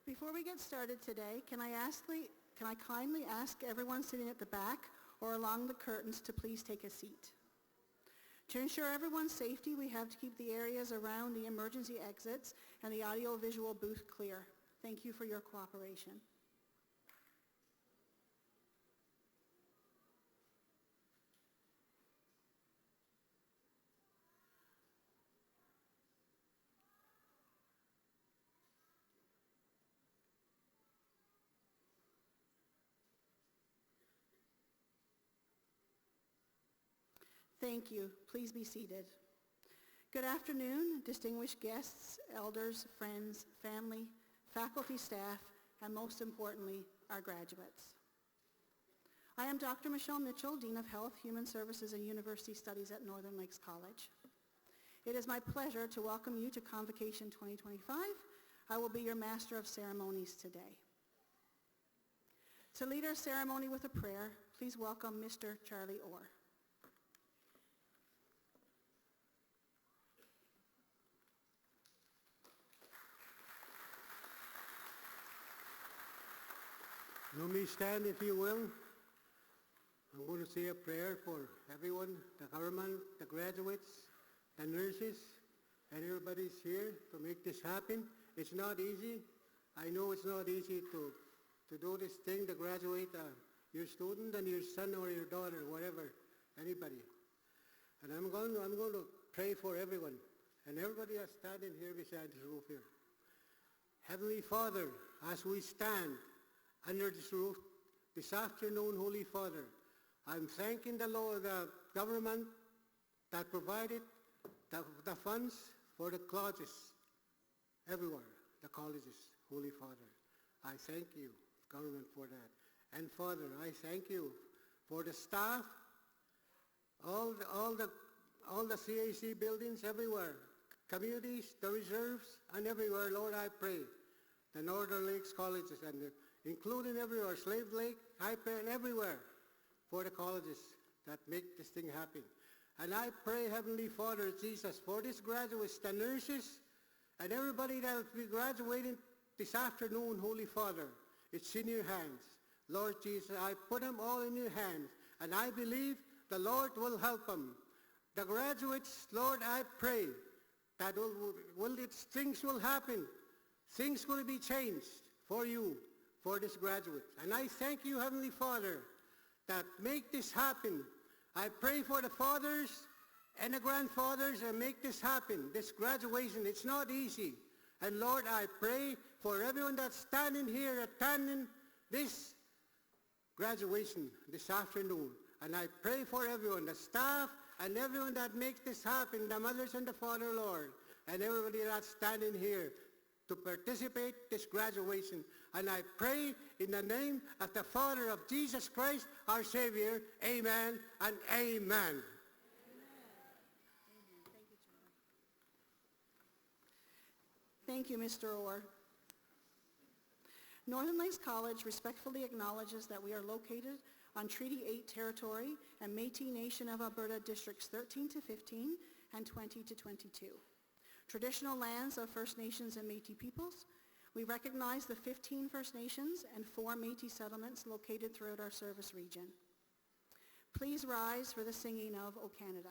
Before we get started today, can I kindly ask everyone sitting at the back or along the curtains to please take a seat? To ensure everyone's safety, we have to keep the areas around the emergency exits and the audio-visual booth clear. Thank you for your cooperation. Thank you. Please be seated. Good afternoon, distinguished guests, elders, friends, family, faculty, staff, and most importantly, our graduates. I am Dr. Michelle Mitchell, Dean of Health, Human Services, and University Studies at Northern Lakes College. It is my pleasure to welcome you to Convocation 2025. I will be your Master of Ceremonies today. To lead our ceremony with a prayer, please welcome Mr. Charlie Orr. You may stand if you will. I'm going to say a prayer for everyone, the government, the graduates, the nurses, and everybody's here to make this happen. It's not easy. I know it's not easy to do this thing, to graduate your student and your son or your daughter, whatever, anybody. And I'm going to pray for everyone, and everybody that's standing here beside this roof here. Heavenly Father, as we stand under this roof this afternoon, Holy Father, I'm thanking the Lord, the government that provided the funds for the colleges everywhere, the colleges, Holy Father. I thank you, government, for that. And Father, I thank you for the staff, all the CAC buildings everywhere, communities, the reserves, and everywhere, Lord, I pray. The Northern Lakes colleges, and including everywhere, Slave Lake, High Penn, everywhere, for the colleges that make this thing happen. And I pray, Heavenly Father, Jesus, for these graduates, the nurses, and everybody that will be graduating this afternoon, Holy Father, it's in your hands. Lord Jesus, I put them all in your hands, and I believe the Lord will help them. The graduates, Lord, I pray that things will happen. Things will be changed for you, for this graduate. And I thank you, Heavenly Father, that make this happen. I pray for the fathers and the grandfathers and make this happen. This graduation, it's not easy. And Lord, I pray for everyone that's standing here attending this graduation this afternoon. And I pray for everyone, the staff and everyone that makes this happen, the mothers and the father, Lord, and everybody that's standing here to participate this graduation. And I pray in the name of the Father of Jesus Christ, our Savior. Amen and amen. Amen. Thank you, Mr. Orr. Northern Lakes College respectfully acknowledges that we are located on Treaty 8 territory and Métis Nation of Alberta Districts 13 to 15 and 20 to 22. Traditional lands of First Nations and Métis peoples. We recognize the 15 First Nations and 4 Métis settlements located throughout our service region. Please rise for the singing of O Canada.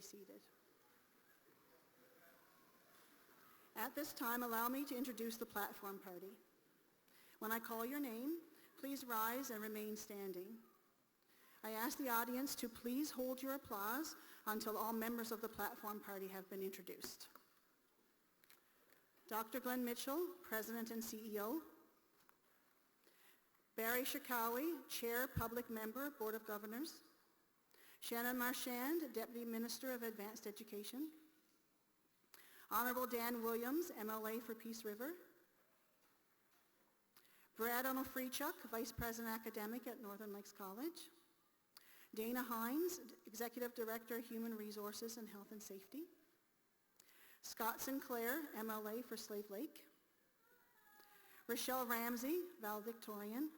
seated. At this time, allow me to introduce the platform party. When I call your name, please rise and remain standing. I ask the audience to please hold your applause until all members of the platform party have been introduced. Dr. Glenn Mitchell, President and CEO. Barry Shakawi, Chair, Public Member, Board of Governors. Shannon Marchand, Deputy Minister of Advanced Education. Honorable Dan Williams, MLA for Peace River. Brad Onofrichuk, Vice President Academic at Northern Lakes College. Dana Hines, Executive Director, Human Resources and Health and Safety. Scott Sinclair, MLA for Slave Lake. Rochelle Ramsey, Valedictorian.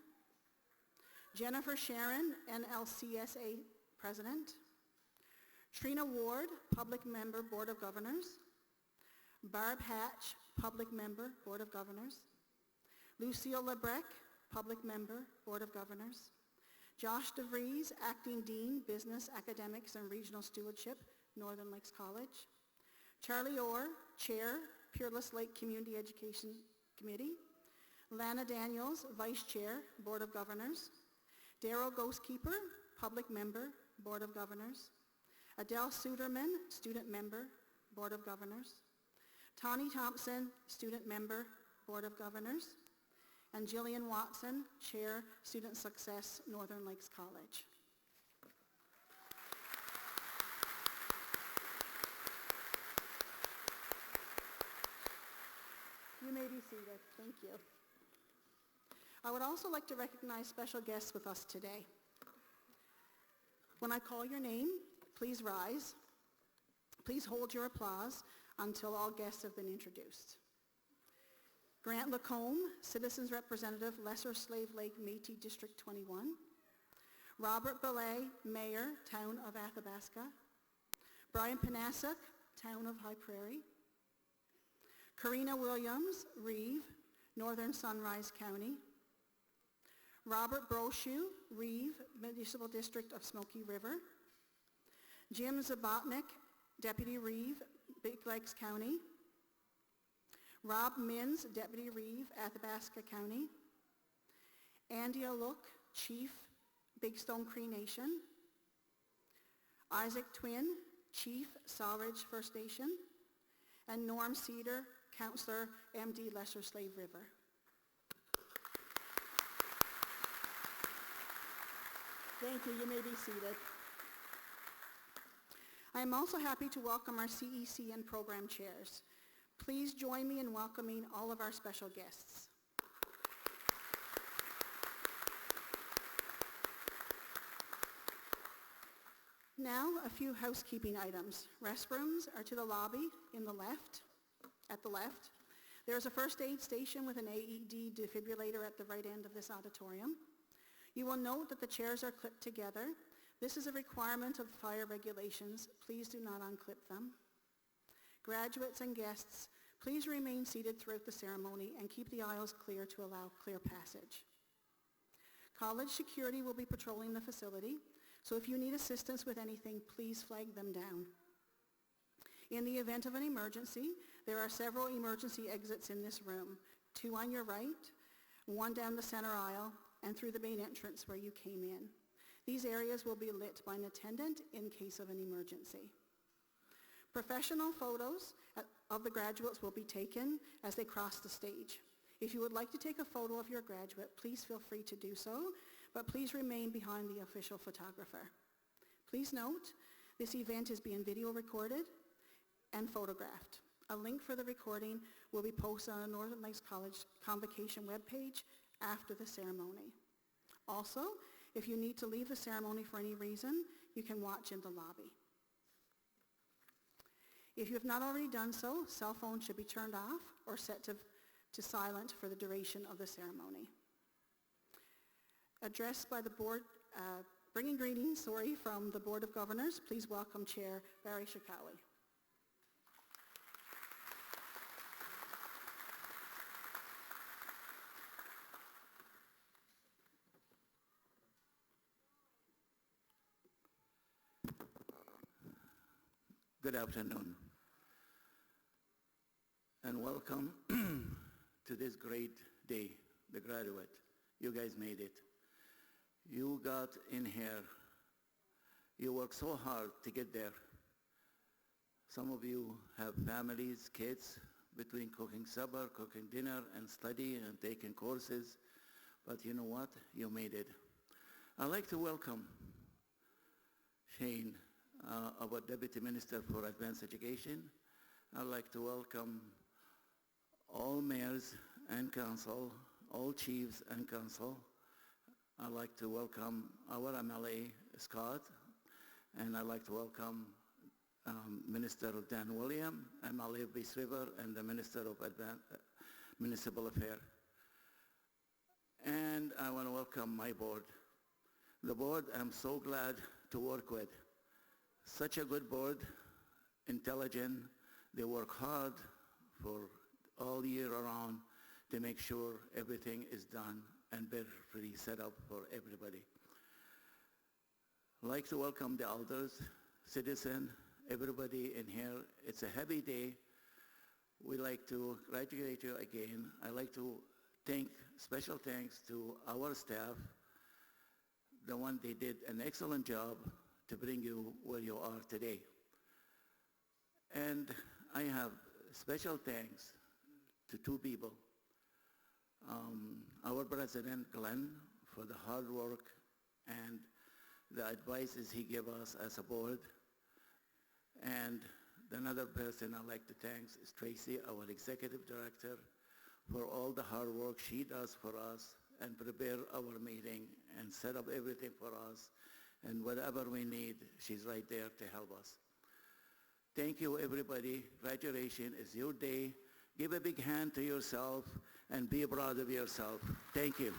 Jennifer Sharon, NLCSA President. Trina Ward, Public Member, Board of Governors. Barb Hatch, Public Member, Board of Governors. Lucille Lebrec, Public Member, Board of Governors. Josh DeVries, Acting Dean, Business, Academics and Regional Stewardship, Northern Lakes College. Charlie Orr, Chair, Peerless Lake Community Education Committee. Lana Daniels, Vice Chair, Board of Governors. Darrell Ghostkeeper, Public Member, Board of Governors. Adele Suderman, Student Member, Board of Governors. Tawny Thompson, Student Member, Board of Governors. And Jillian Watson, Chair, Student Success, Northern Lakes College. You may be seated. Thank you. I would also like to recognize special guests with us today. When I call your name, please rise. Please hold your applause until all guests have been introduced. Grant Lacombe, Citizens Representative, Lesser Slave Lake Métis District 21. Robert Belay, Mayor, Town of Athabasca. Brian Panasek, Town of High Prairie. Karina Williams, Reeve, Northern Sunrise County. Robert Brochu, Reeve, Municipal District of Smoky River. Jim Zabotnik, Deputy Reeve, Big Lakes County. Rob Mins, Deputy Reeve, Athabasca County. Andy O'Look, Chief, Big Stone Cree Nation. Isaac Twin, Chief, Sawridge First Nation. And Norm Cedar, Councillor, MD Lesser Slave River. Thank you. You may be seated. I am also happy to welcome our CEC and program chairs. Please join me in welcoming all of our special guests. Now, a few housekeeping items. Restrooms are to the lobby at the left. There is a first aid station with an AED defibrillator at the right end of this auditorium. You will note that the chairs are clipped together. This is a requirement of fire regulations. Please do not unclip them. Graduates and guests, please remain seated throughout the ceremony and keep the aisles clear to allow clear passage. College security will be patrolling the facility, so if you need assistance with anything, please flag them down. In the event of an emergency, there are several emergency exits in this room, 2 on your right, 1 down the center aisle, and through the main entrance where you came in. These areas will be lit by an attendant in case of an emergency. Professional photos of the graduates will be taken as they cross the stage. If you would like to take a photo of your graduate, please feel free to do so, but please remain behind the official photographer. Please note, this event is being video recorded and photographed. A link for the recording will be posted on the Northern Lakes College Convocation webpage after the ceremony. Also, if you need to leave the ceremony for any reason, you can watch in the lobby. If you have not already done so, cell phones should be turned off or set to silent for the duration of the ceremony. Addressed by the board, bringing greetings, from the Board of Governors, please welcome Chair Barry Shakawi. Good afternoon. And welcome to this great day, the graduate. You guys made it. You got in here. You worked so hard to get there. Some of you have families, kids, between cooking supper, cooking dinner, and study and taking courses. But you know what? You made it. I'd like to welcome Shane, our Deputy Minister for Advanced Education. I'd like to welcome all mayors and council, all chiefs and council. I'd like to welcome our MLA, Scott, and I'd like to welcome Minister Dan William, MLA of East River, and the Minister of Municipal Affairs. And I want to welcome my board. The board I'm so glad to work with. Such a good board, intelligent. They work hard for all year around to make sure everything is done and perfectly set up for everybody. I'd like to welcome the elders, citizens, everybody in here. It's a happy day. We'd like to congratulate you again. I'd like to special thanks to our staff. They did an excellent job to bring you where you are today. And I have special thanks to two people. Our President, Glenn, for the hard work and the advices he gave us as a board. And another person I'd like to thank is Tracy, our Executive Director, for all the hard work she does for us and prepare our meeting and set up everything for us. And whatever we need, she's right there to help us. Thank you, everybody. Graduation is your day. Give a big hand to yourself and be proud of yourself. Thank you.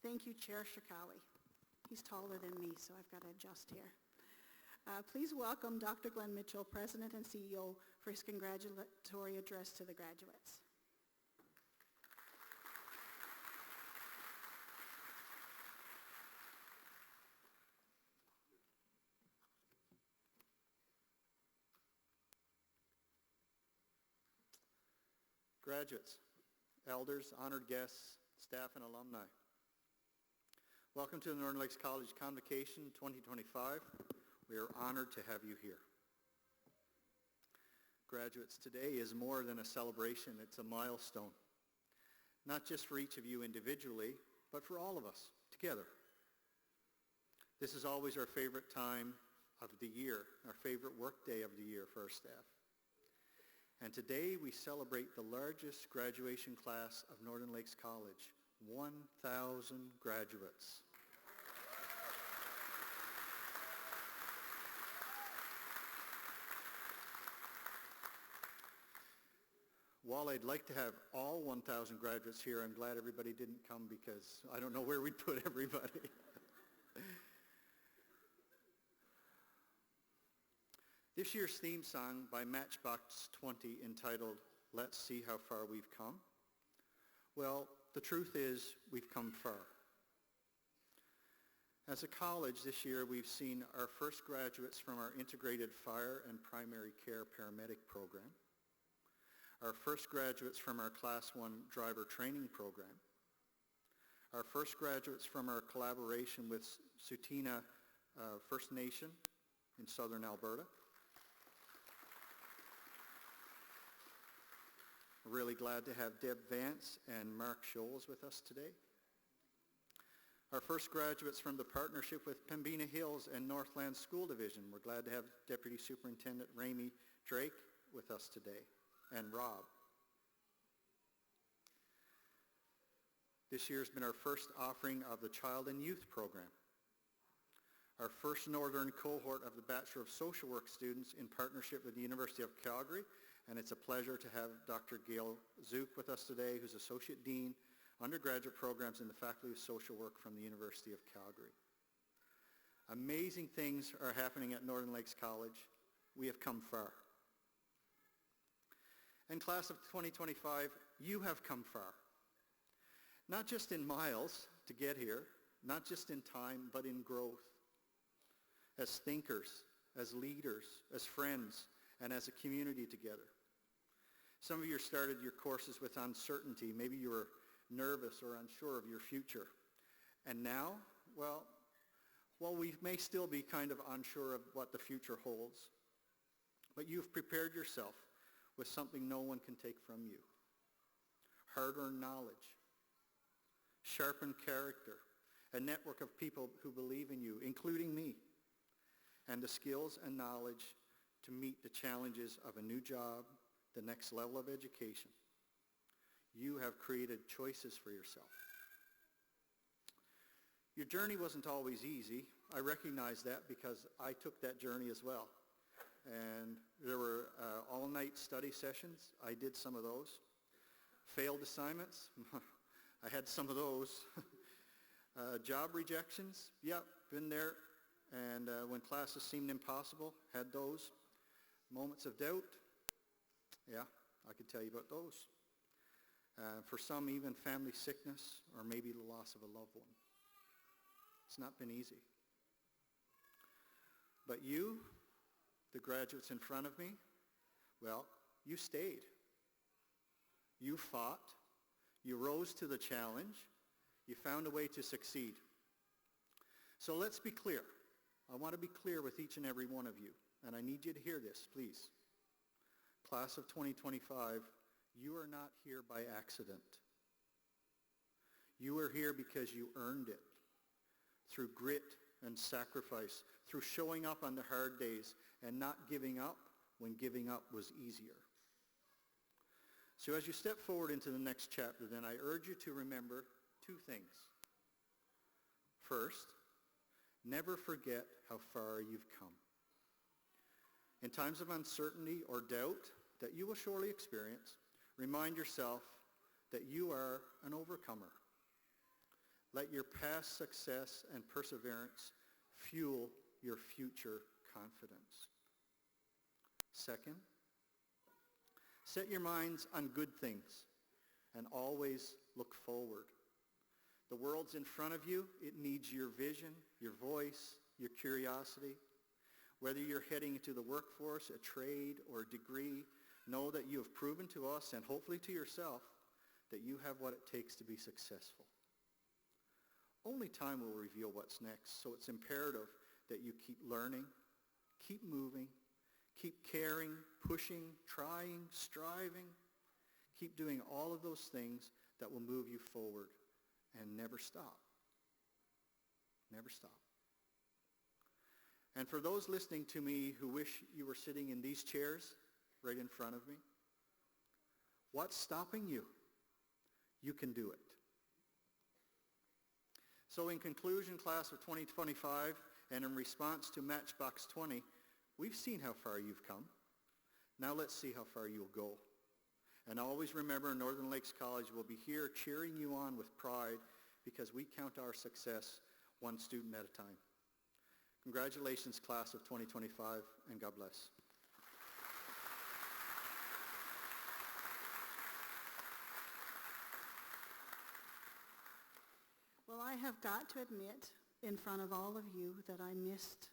Thank you, Chair Shikali. He's taller than me, so I've got to adjust here. Please welcome Dr. Glenn Mitchell, President and CEO, for his congratulatory address to the graduates. Graduates, elders, honored guests, staff, and alumni. Welcome to the Northern Lakes College Convocation 2025. We are honored to have you here. Graduates, today is more than a celebration, it's a milestone. Not just for each of you individually, but for all of us together. This is always our favorite time of the year, our favorite work day of the year for our staff. And today we celebrate the largest graduation class of Northern Lakes College, 1,000 graduates. While I'd like to have all 1,000 graduates here, I'm glad everybody didn't come because I don't know where we'd put everybody. This year's theme song by Matchbox 20 entitled, "Let's See How Far We've Come." Well, the truth is we've come far. As a college this year, we've seen our first graduates from our integrated fire and primary care paramedic program, our first graduates from our Class 1 driver training program, our first graduates from our collaboration with Tsuut'ina First Nation in southern Alberta. We're really glad to have Deb Vance and Mark Scholes with us today. Our first graduates from the partnership with Pembina Hills and Northland School Division. We're glad to have Deputy Superintendent Ramey Drake with us today, and Rob. This year's been our first offering of the Child and Youth Program, our first northern cohort of the Bachelor of Social Work students in partnership with the University of Calgary, and it's a pleasure to have Dr. Gail Zook with us today, who's Associate Dean, Undergraduate Programs in the Faculty of Social Work from the University of Calgary. Amazing things are happening at Northern Lakes College. We have come far. And class of 2025, you have come far. Not just in miles to get here, not just in time, but in growth. As thinkers, as leaders, as friends, and as a community together. Some of you started your courses with uncertainty. Maybe you were nervous or unsure of your future. And now, well, we may still be kind of unsure of what the future holds. But you've prepared yourself with something no one can take from you. Hard-earned knowledge, sharpened character, a network of people who believe in you, including me, and the skills and knowledge to meet the challenges of a new job, the next level of education. You have created choices for yourself. Your journey wasn't always easy. I recognize that because I took that journey as well. And there were all-night study sessions. I did some of those. Failed assignments. I had some of those. Job rejections. Yep, been there. And when classes seemed impossible, had those. Moments of doubt. Yeah, I could tell you about those. For some, even family sickness or maybe the loss of a loved one. It's not been easy. But you, the graduates in front of me, well, you stayed. You fought. You rose to the challenge. You found a way to succeed. So let's be clear. I want to be clear with each and every one of you, and I need you to hear this, please. Class of 2025, you are not here by accident. You are here because you earned it through grit and sacrifice, through showing up on the hard days and not giving up when giving up was easier. So as you step forward into the next chapter, then I urge you to remember two things. First, never forget how far you've come. In times of uncertainty or doubt that you will surely experience, remind yourself that you are an overcomer. Let your past success and perseverance fuel your future confidence. Second, set your minds on good things and always look forward. The world's in front of you. It needs your vision, your voice, your curiosity. Whether you're heading into the workforce, a trade, or a degree, know that you have proven to us and hopefully to yourself that you have what it takes to be successful. Only time will reveal what's next, so it's imperative that you keep learning, keep moving, keep caring, pushing, trying, striving. Keep doing all of those things that will move you forward and never stop. Never stop. And for those listening to me who wish you were sitting in these chairs right in front of me, what's stopping you? You can do it. So in conclusion, class of 2025, and in response to Matchbox 20, we've seen how far you've come. Now let's see how far you'll go. And always remember, Northern Lakes College will be here cheering you on with pride because we count our success one student at a time. Congratulations, class of 2025, and God bless. Well, I have got to admit in front of all of you that I missed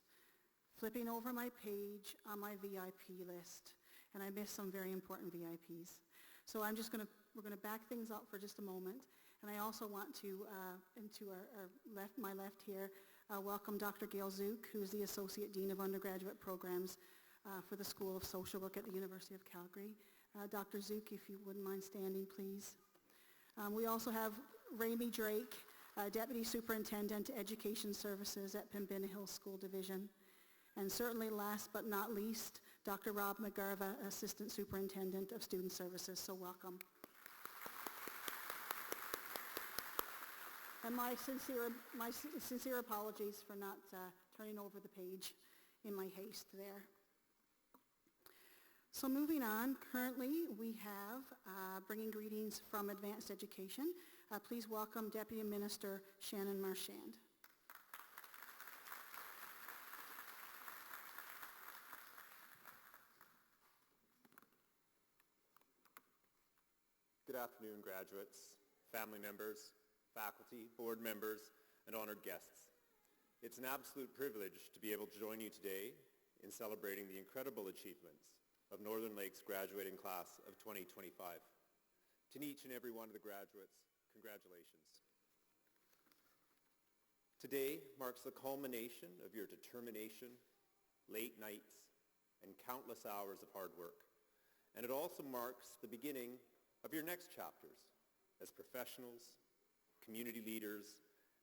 flipping over my page on my VIP list, and I missed some very important VIPs. So we're going to back things up for just a moment, and I also want to, into my left here, welcome Dr. Gail Zook, who's the Associate Dean of Undergraduate Programs for the School of Social Work at the University of Calgary. Dr. Zook, if you wouldn't mind standing, please. We also have Ramey Drake, Deputy Superintendent Education Services at Pembina Hills School Division. And certainly last but not least, Dr. Rob McGarva, Assistant Superintendent of Student Services. So welcome. And my sincere apologies for not turning over the page in my haste there. So moving on, currently we have bringing greetings from Advanced Education. Please welcome Deputy Minister Shannon Marchand. Good afternoon, graduates, family members, faculty, board members, and honored guests. It's an absolute privilege to be able to join you today in celebrating the incredible achievements of Northern Lakes graduating class of 2025. To each and every one of the graduates, congratulations. Today marks the culmination of your determination, late nights, and countless hours of hard work. And it also marks the beginning of your next chapters as professionals, community leaders,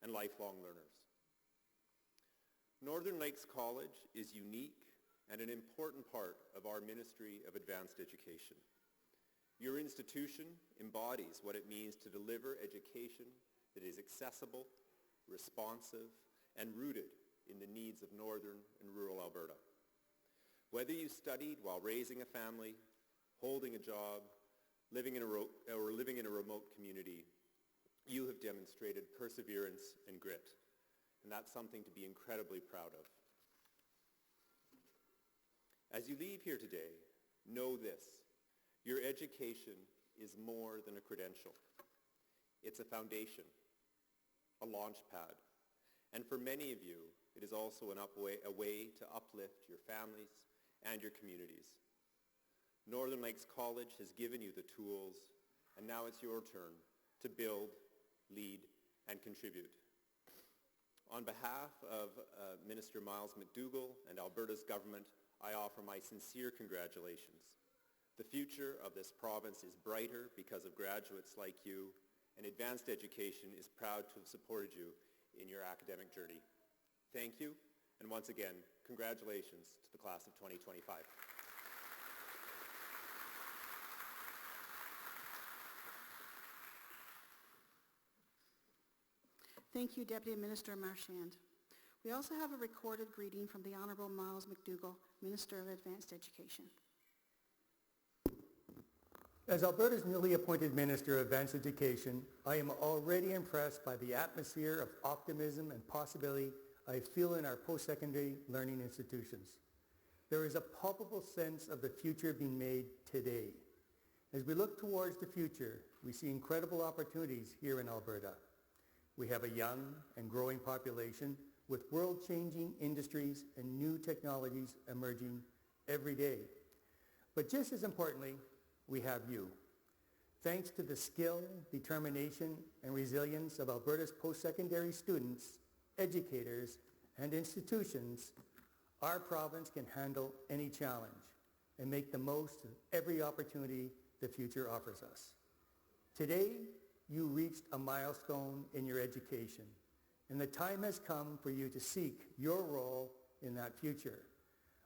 and lifelong learners. Northern Lakes College is unique and an important part of our Ministry of Advanced Education. Your institution embodies what it means to deliver education that is accessible, responsive, and rooted in the needs of northern and rural Alberta. Whether you studied while raising a family, holding a job, living in a remote community, you have demonstrated perseverance and grit, and that's something to be incredibly proud of. As you leave here today, know this: your education is more than a credential. It's a foundation, a launch pad, and for many of you, it is also a way to uplift your families and your communities. Northern Lakes College has given you the tools, and now it's your turn to build, lead, and contribute. On behalf of Minister Miles McDougall and Alberta's government, I offer my sincere congratulations. The future of this province is brighter because of graduates like you, and Advanced Education is proud to have supported you in your academic journey. Thank you, and once again, congratulations to the class of 2025. Thank you, Deputy Minister Marchand. We also have a recorded greeting from the Honourable Miles McDougall, Minister of Advanced Education. As Alberta's newly appointed Minister of Advanced Education, I am already impressed by the atmosphere of optimism and possibility I feel in our post-secondary learning institutions. There is a palpable sense of the future being made today. As we look towards the future, we see incredible opportunities here in Alberta. We have a young and growing population with world-changing industries and new technologies emerging every day. But just as importantly, we have you. Thanks to the skill, determination, and resilience of Alberta's post-secondary students, educators, and institutions, our province can handle any challenge and make the most of every opportunity the future offers us. Today, you reached a milestone in your education, and the time has come for you to seek your role in that future.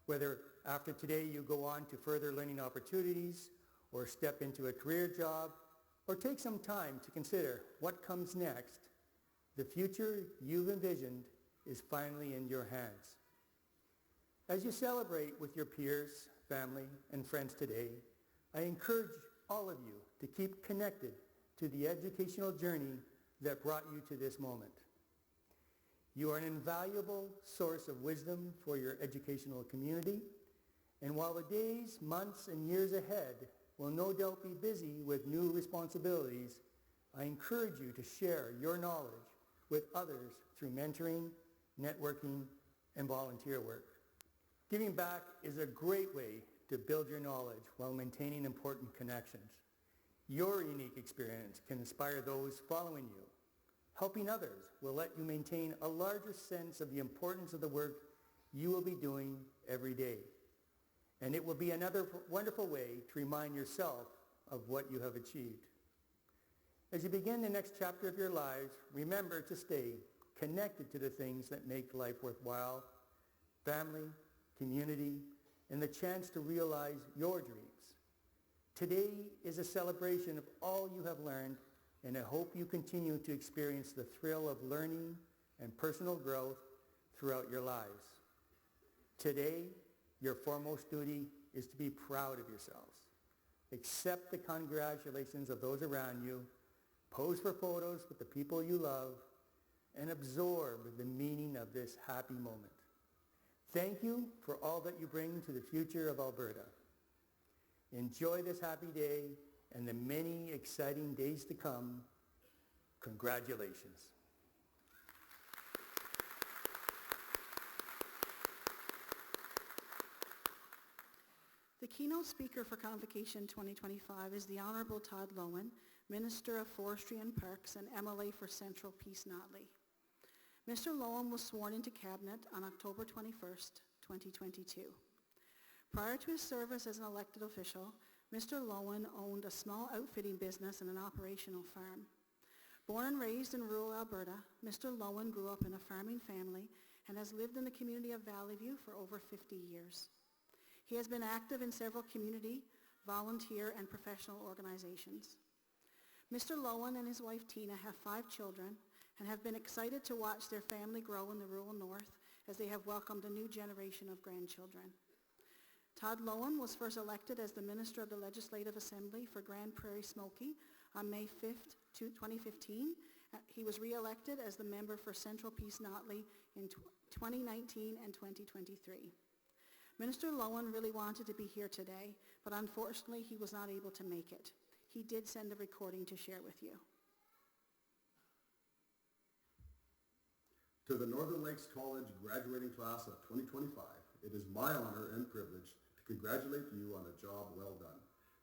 Whether after today you go on to further learning opportunities, or step into a career job, or take some time to consider what comes next, the future you've envisioned is finally in your hands. As you celebrate with your peers, family, and friends today, I encourage all of you to keep connected to the educational journey that brought you to this moment. You are an invaluable source of wisdom for your educational community, and while the days, months, and years ahead will no doubt be busy with new responsibilities, I encourage you to share your knowledge with others through mentoring, networking, and volunteer work. Giving back is a great way to build your knowledge while maintaining important connections. Your unique experience can inspire those following you. Helping others will let you maintain a larger sense of the importance of the work you will be doing every day. And it will be another wonderful way to remind yourself of what you have achieved. As you begin the next chapter of your lives, remember to stay connected to the things that make life worthwhile: family, community, and the chance to realize your dreams. Today is a celebration of all you have learned, and I hope you continue to experience the thrill of learning and personal growth throughout your lives. Today, your foremost duty is to be proud of yourselves. Accept the congratulations of those around you, pose for photos with the people you love, and absorb the meaning of this happy moment. Thank you for all that you bring to the future of Alberta. Enjoy this happy day and the many exciting days to come. Congratulations. The keynote speaker for Convocation 2025 is the Honourable Todd Loewen, Minister of Forestry and Parks and MLA for Central Peace Notley. Mr. Loewen was sworn into Cabinet on October 21st, 2022. Prior to his service as an elected official, Mr. Loewen owned a small outfitting business and an operational farm. Born and raised in rural Alberta, Mr. Loewen grew up in a farming family and has lived in the community of Valley View for over 50 years. He has been active in several community, volunteer, and professional organizations. Mr. Loewen and his wife Tina have 5 children and have been excited to watch their family grow in the rural north as they have welcomed a new generation of grandchildren. Todd Loewen was first elected as the Minister of the Legislative Assembly for Grand Prairie Smoky on May 5th, 2015. He was re-elected as the member for Central Peace Notley in 2019 and 2023. Minister Loewen really wanted to be here today, but unfortunately he was not able to make it. He did send a recording to share with you. To the Northern Lakes College graduating class of 2025, it is my honor and privilege to congratulate you on a job well done.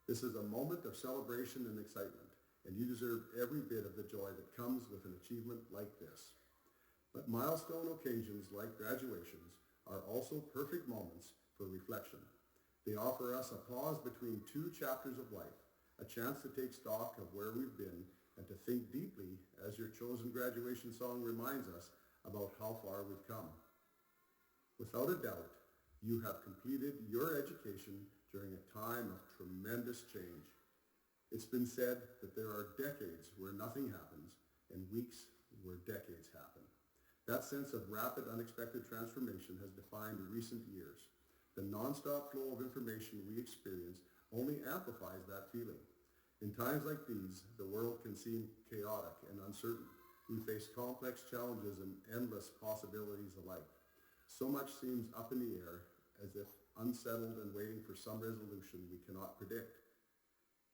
This is a moment of celebration and excitement, and you deserve every bit of the joy that comes with an achievement like this. But milestone occasions like graduations are also perfect moments for reflection. They offer us a pause between 2 chapters of life, a chance to take stock of where we've been and to think deeply, as your chosen graduation song reminds us, about how far we've come. Without a doubt, you have completed your education during a time of tremendous change. It's been said that there are decades where nothing happens and weeks where decades happen. That sense of rapid, unexpected transformation has defined recent years. The nonstop flow of information we experience only amplifies that feeling. In times like these, the world can seem chaotic and uncertain. We face complex challenges and endless possibilities alike. So much seems up in the air, as if unsettled and waiting for some resolution we cannot predict.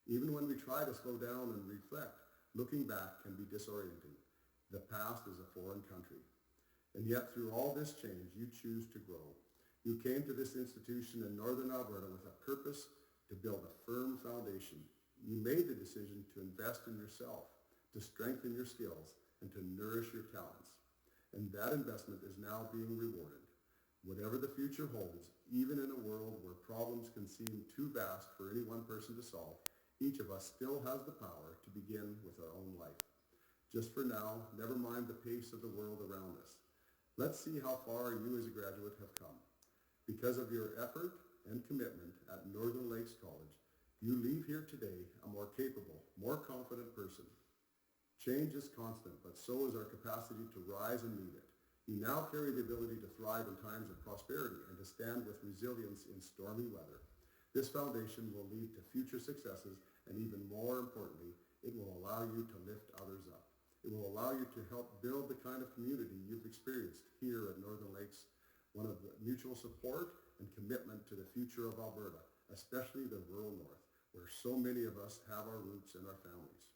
Even when we try to slow down and reflect, looking back can be disorienting. The past is a foreign country. And yet through all this change, you choose to grow. You came to this institution in Northern Alberta with a purpose to build a firm foundation. You made the decision to invest in yourself, to strengthen your skills, and to nourish your talents. And that investment is now being rewarded. Whatever the future holds, even in a world where problems can seem too vast for any one person to solve, each of us still has the power to begin with our own life. Just for now, never mind the pace of the world around us. Let's see how far you as a graduate have come. Because of your effort and commitment at Northern Lakes College, you leave here today a more capable, more confident person. Change is constant, but so is our capacity to rise and meet it. You now carry the ability to thrive in times of prosperity and to stand with resilience in stormy weather. This foundation will lead to future successes, and even more importantly, it will allow you to lift others up. It will allow you to help build the kind of community you've experienced here at Northern Lakes, one of mutual support and commitment to the future of Alberta, especially the rural north, where so many of us have our roots and our families.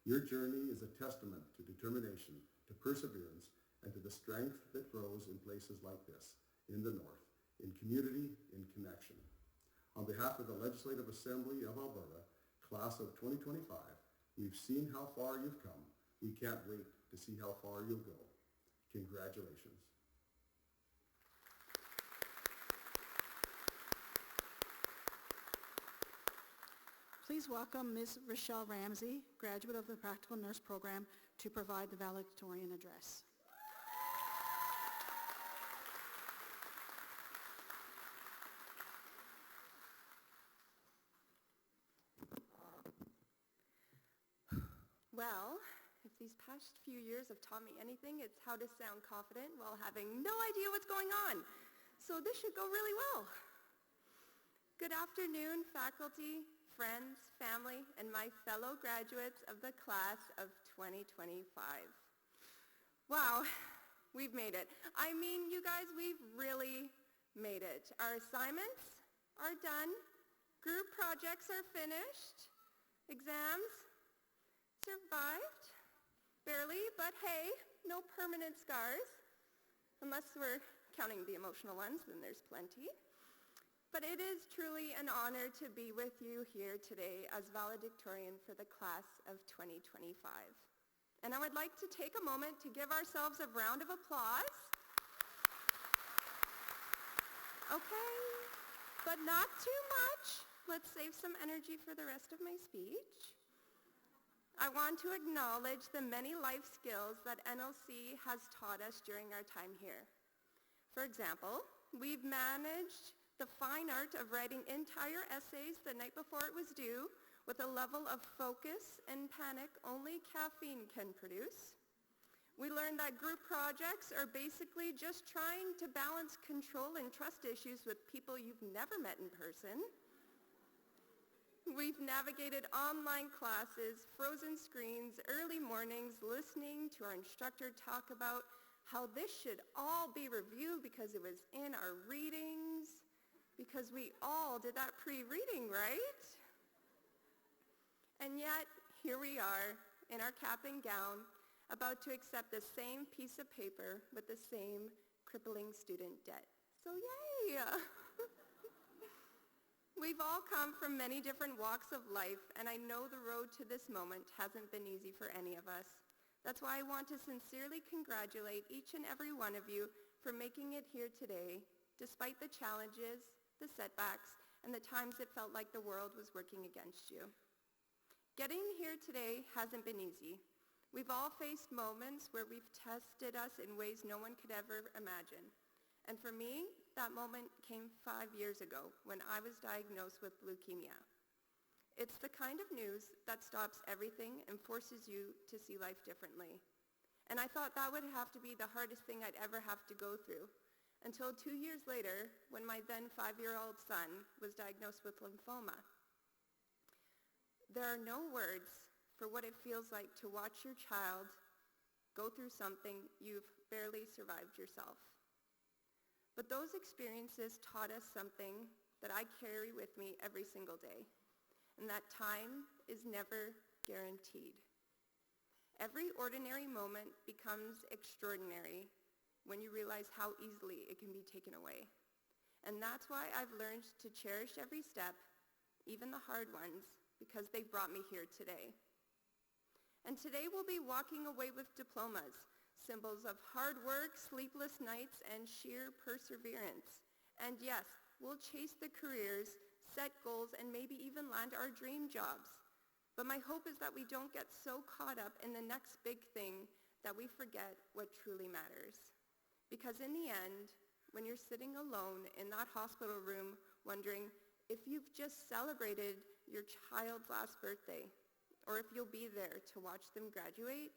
Your journey is a testament to determination, to perseverance, and to the strength that grows in places like this, in the north, in community, in connection. On behalf of the Legislative Assembly of Alberta, Class of 2025, we've seen how far you've come. We can't wait to see how far you'll go. Congratulations. Please welcome Ms. Rochelle Ramsey, graduate of the Practical Nurse Program, to provide the valedictorian address. Well, if these past few years have taught me anything, it's how to sound confident while having no idea what's going on. So this should go really well. Good afternoon, faculty, friends, family, and my fellow graduates of the class of 2025. Wow, we've made it. I mean, you guys, we've really made it. Our assignments are done. Group projects are finished. Exams survived. barely, but hey, no permanent scars. Unless we're counting the emotional ones, then there's plenty. But it is truly an honor to be with you here today as valedictorian for the class of 2025. And I would like to take a moment to give ourselves a round of applause. Okay, but not too much. Let's save some energy for the rest of my speech. I want to acknowledge the many life skills that NLC has taught us during our time here. For example, we've managed the fine art of writing entire essays the night before it was due with a level of focus and panic only caffeine can produce. We learned that group projects are basically just trying to balance control and trust issues with people you've never met in person. We've navigated online classes, frozen screens, early mornings, listening to our instructor talk about how this should all be reviewed because it was in our readings, because we all did that pre-reading, right? And yet, here we are in our cap and gown, about to accept the same piece of paper with the same crippling student debt. So yay! We've all come from many different walks of life, and I know the road to this moment hasn't been easy for any of us. That's why I want to sincerely congratulate each and every one of you for making it here today, despite the challenges, the setbacks, and the times it felt like the world was working against you. Getting here today hasn't been easy. We've all faced moments where we've tested us in ways no one could ever imagine. And for me, that moment came 5 years ago when I was diagnosed with leukemia. It's the kind of news that stops everything and forces you to see life differently. And I thought that would have to be the hardest thing I'd ever have to go through, until 2 years later when my then 5-year-old son was diagnosed with lymphoma. There are no words for what it feels like to watch your child go through something you've barely survived yourself. But those experiences taught us something that I carry with me every single day, and that time is never guaranteed. Every ordinary moment becomes extraordinary when you realize how easily it can be taken away. And that's why I've learned to cherish every step, even the hard ones, because they brought me here today. And today we'll be walking away with diplomas, symbols of hard work, sleepless nights, and sheer perseverance. And yes, we'll chase the careers, set goals, and maybe even land our dream jobs. But my hope is that we don't get so caught up in the next big thing that we forget what truly matters. Because in the end, when you're sitting alone in that hospital room wondering if you've just celebrated your child's last birthday, or if you'll be there to watch them graduate,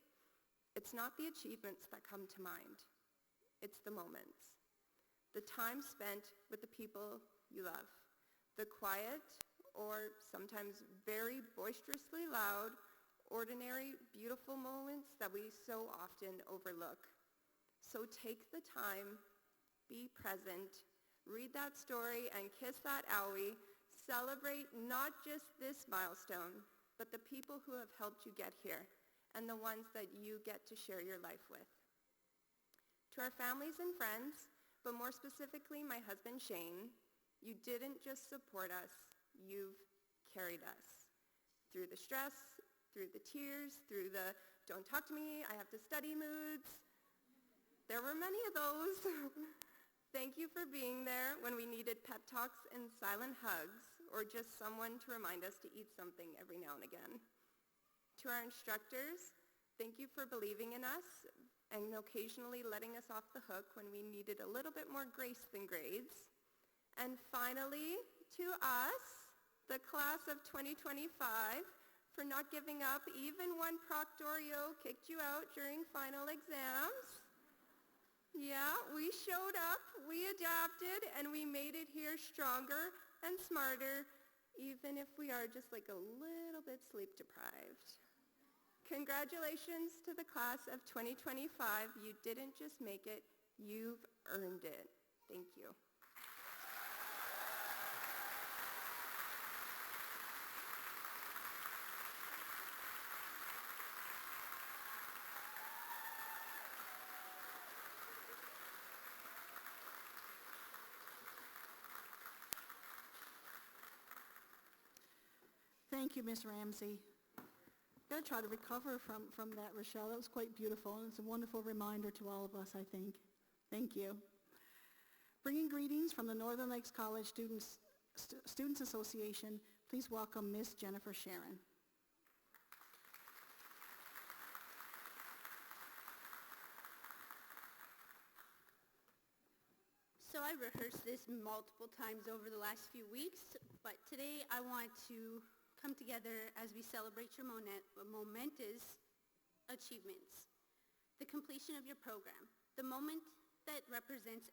it's not the achievements that come to mind. It's the moments. The time spent with the people you love. The quiet, or sometimes very boisterously loud, ordinary, beautiful moments that we so often overlook. So take the time, be present, read that story and kiss that owie, celebrate not just this milestone, but the people who have helped you get here and the ones that you get to share your life with. To our families and friends, but more specifically my husband Shane, you didn't just support us, you've carried us. Through the stress, through the tears, through the don't talk to me, I have to study moods. There were many of those. Thank you for being there when we needed pep talks and silent hugs, or just someone to remind us to eat something every now and again. To our instructors, thank you for believing in us and occasionally letting us off the hook when we needed a little bit more grace than grades. And finally, to us, the class of 2025, for not giving up even when Proctorio kicked you out during final exams. Yeah, we showed up, we adapted, and we made it here stronger and smarter, even if we are just like a little bit sleep deprived. Congratulations to the class of 2025. You didn't just make it, you've earned it. Thank you. Thank you, Ms. Ramsey. I'm going to try to recover from that, Rochelle. That was quite beautiful, and it's a wonderful reminder to all of us, I think. Thank you. Bringing greetings from the Northern Lakes College Students Association, please welcome Ms. Jennifer Sharon. So I rehearsed this multiple times over the last few weeks, but today I want to come together as we celebrate your momentous achievements. The completion of your program, the moment that represents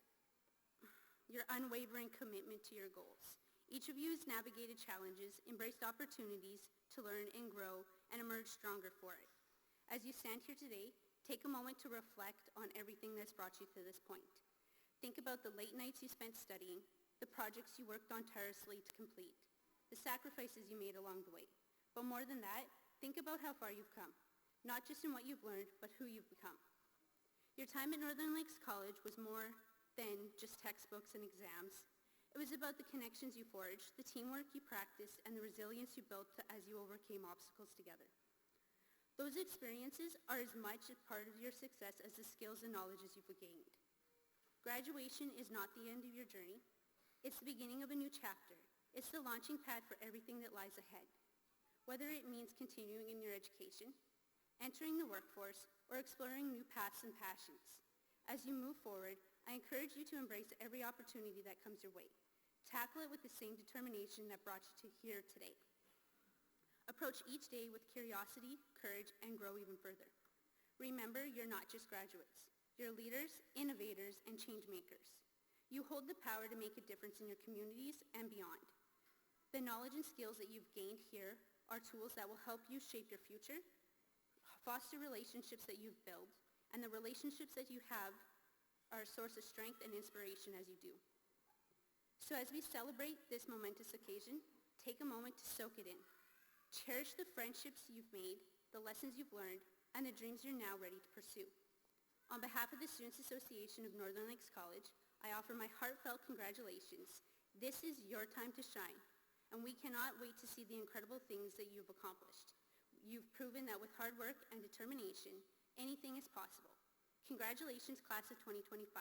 your unwavering commitment to your goals. Each of you has navigated challenges, embraced opportunities to learn and grow, and emerged stronger for it. As you stand here today, take a moment to reflect on everything that's brought you to this point. Think about the late nights you spent studying, the projects you worked on tirelessly to complete, the sacrifices you made along the way. But more than that, think about how far you've come, not just in what you've learned, but who you've become. Your time at Northern Lakes College was more than just textbooks and exams. It was about the connections you forged, the teamwork you practiced, and the resilience you built as you overcame obstacles together. Those experiences are as much a part of your success as the skills and knowledges you've gained. Graduation is not the end of your journey. It's the beginning of a new chapter. It's the launching pad for everything that lies ahead. Whether it means continuing in your education, entering the workforce, or exploring new paths and passions. As you move forward, I encourage you to embrace every opportunity that comes your way. Tackle it with the same determination that brought you to here today. Approach each day with curiosity, courage, and grow even further. Remember, you're not just graduates. You're leaders, innovators, and change makers. You hold the power to make a difference in your communities and beyond. The knowledge and skills that you've gained here are tools that will help you shape your future, foster relationships that you've built, and the relationships that you have are a source of strength and inspiration as you do. So as we celebrate this momentous occasion, take a moment to soak it in. Cherish the friendships you've made, the lessons you've learned, and the dreams you're now ready to pursue. On behalf of the Students Association of Northern Lakes College, I offer my heartfelt congratulations. This is your time to shine, and we cannot wait to see the incredible things that you've accomplished. You've proven that with hard work and determination, anything is possible. Congratulations, class of 2025.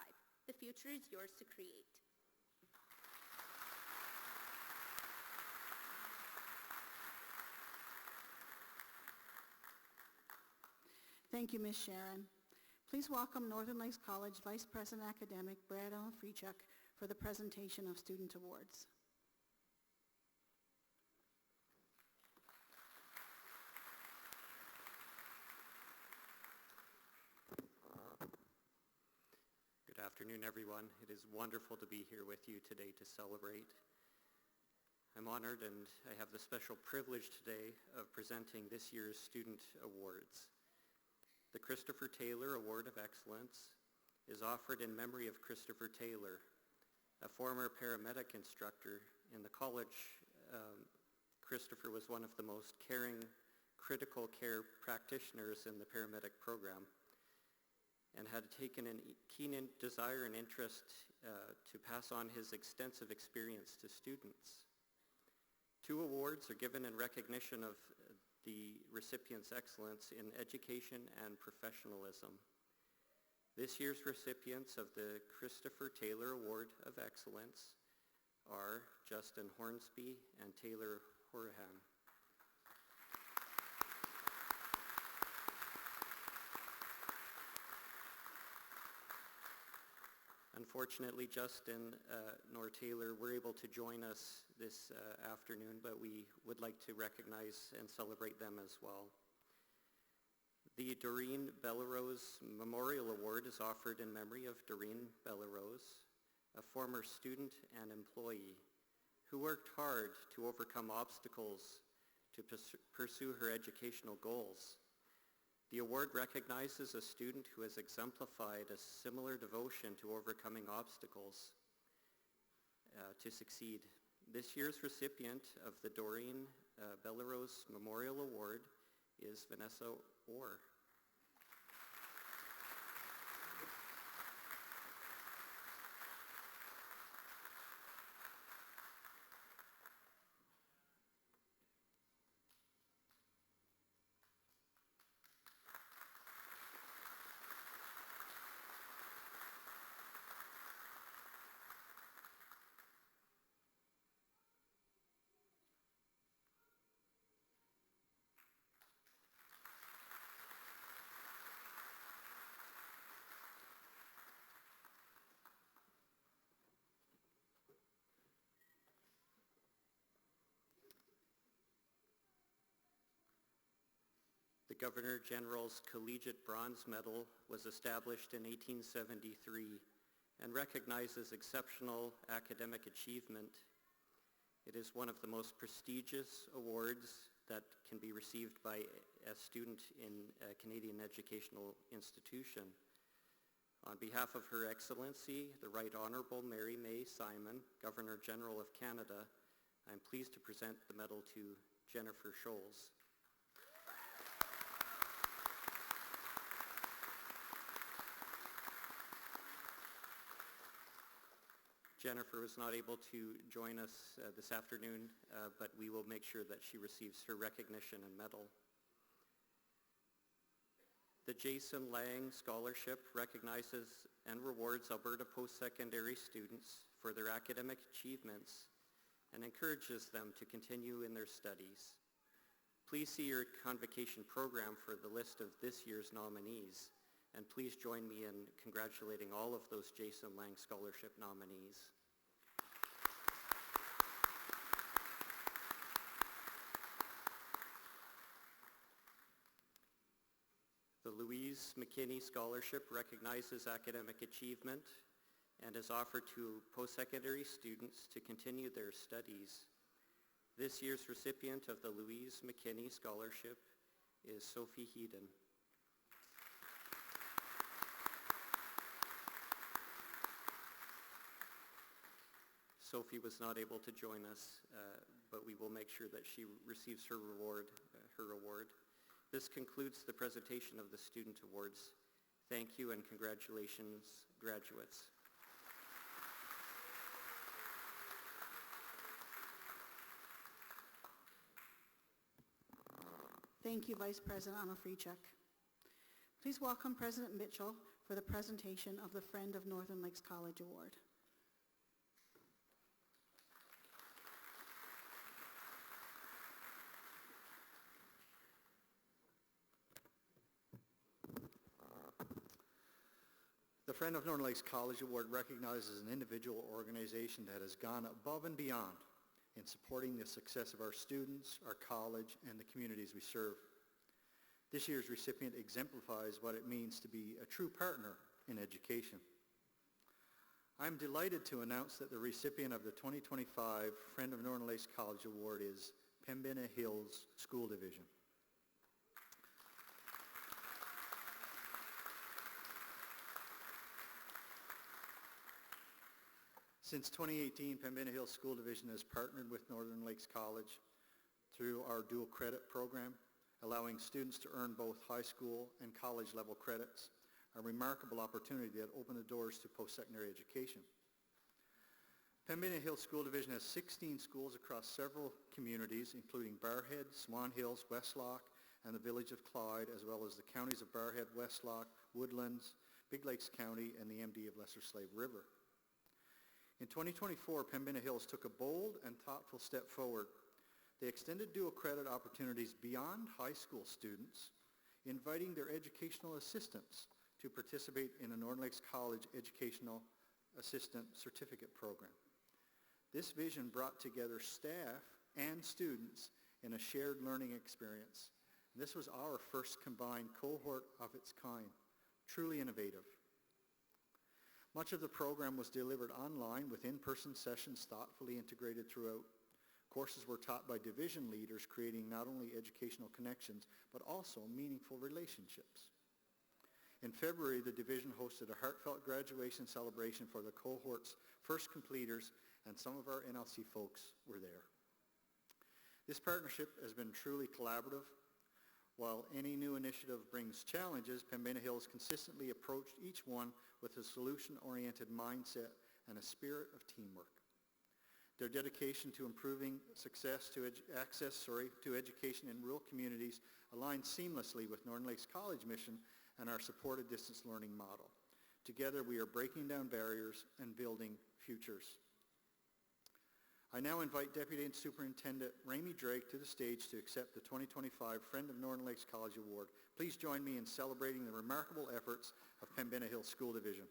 The future is yours to create. Thank you, Ms. Sharon. Please welcome Northern Lakes College Vice President Academic Brad Allen Freechuk for the presentation of student awards. Good afternoon, everyone. It is wonderful to be here with you today to celebrate. I'm honored and I have the special privilege today of presenting this year's student awards. The Christopher Taylor Award of Excellence is offered in memory of Christopher Taylor, a former paramedic instructor in the college. Christopher was one of the most caring, critical care practitioners in the paramedic program and had taken a keen desire and interest to pass on his extensive experience to students. 2 awards are given in recognition of the recipient's excellence in education and professionalism. This year's recipients of the Christopher Taylor Award of Excellence are Justin Hornsby and Taylor Horahan. Unfortunately, Justin nor Taylor were able to join us this afternoon, but we would like to recognize and celebrate them as well. The Doreen Bellerose Memorial Award is offered in memory of Doreen Bellerose, a former student and employee who worked hard to overcome obstacles to pursue her educational goals. The award recognizes a student who has exemplified a similar devotion to overcoming obstacles to succeed. This year's recipient of the Doreen Bellerose Memorial Award is Vanessa Orr. The Governor General's Collegiate Bronze Medal was established in 1873 and recognizes exceptional academic achievement. It is one of the most prestigious awards that can be received by a student in a Canadian educational institution. On behalf of Her Excellency, the Right Honourable Mary May Simon, Governor General of Canada, I am pleased to present the medal to Jennifer Scholes. Jennifer was not able to join us this afternoon, but we will make sure that she receives her recognition and medal. The Jason Lang Scholarship recognizes and rewards Alberta post-secondary students for their academic achievements and encourages them to continue in their studies. Please see your Convocation program for the list of this year's nominees, and please join me in congratulating all of those Jason Lang Scholarship nominees. The Louise McKinney Scholarship recognizes academic achievement and is offered to post-secondary students to continue their studies. This year's recipient of the Louise McKinney Scholarship is Sophie Heeden. Sophie was not able to join us, but we will make sure that she receives her award. This concludes the presentation of the student awards. Thank you and congratulations, graduates. Thank you, Vice President Amafrichuk. Please welcome President Mitchell for the presentation of the Friend of Northern Lakes College Award. The Friend of Northern Lakes College Award recognizes an individual or organization that has gone above and beyond in supporting the success of our students, our college, and the communities we serve. This year's recipient exemplifies what it means to be a true partner in education. I'm delighted to announce that the recipient of the 2025 Friend of Northern Lakes College Award is Pembina Hills School Division. Since 2018, Pembina Hills School Division has partnered with Northern Lakes College through our dual credit program, allowing students to earn both high school and college level credits, a remarkable opportunity that opened the doors to post-secondary education. Pembina Hills School Division has 16 schools across several communities, including Barrhead, Swan Hills, Westlock, and the village of Clyde, as well as the counties of Barrhead, Westlock, Woodlands, Big Lakes County, and the MD of Lesser Slave River. In 2024, Pembina Hills took a bold and thoughtful step forward. They extended dual credit opportunities beyond high school students, inviting their educational assistants to participate in a Northern Lakes College Educational Assistant Certificate Program. This vision brought together staff and students in a shared learning experience. This was our first combined cohort of its kind, truly innovative. Much of the program was delivered online with in-person sessions thoughtfully integrated throughout. Courses were taught by division leaders, creating not only educational connections, but also meaningful relationships. In February, the division hosted a heartfelt graduation celebration for the cohort's first completers, and some of our NLC folks were there. This partnership has been truly collaborative. While any new initiative brings challenges, Pembina Hills consistently approached each one with a solution-oriented mindset and a spirit of teamwork. Their dedication to improving access to education in rural communities aligns seamlessly with Northern Lakes College mission and our supported distance learning model. Together, we are breaking down barriers and building futures. I now invite Deputy Superintendent Ramey Drake to the stage to accept the 2025 Friend of Northern Lakes College Award. Please join me in celebrating the remarkable efforts of Pembina Hills School Division.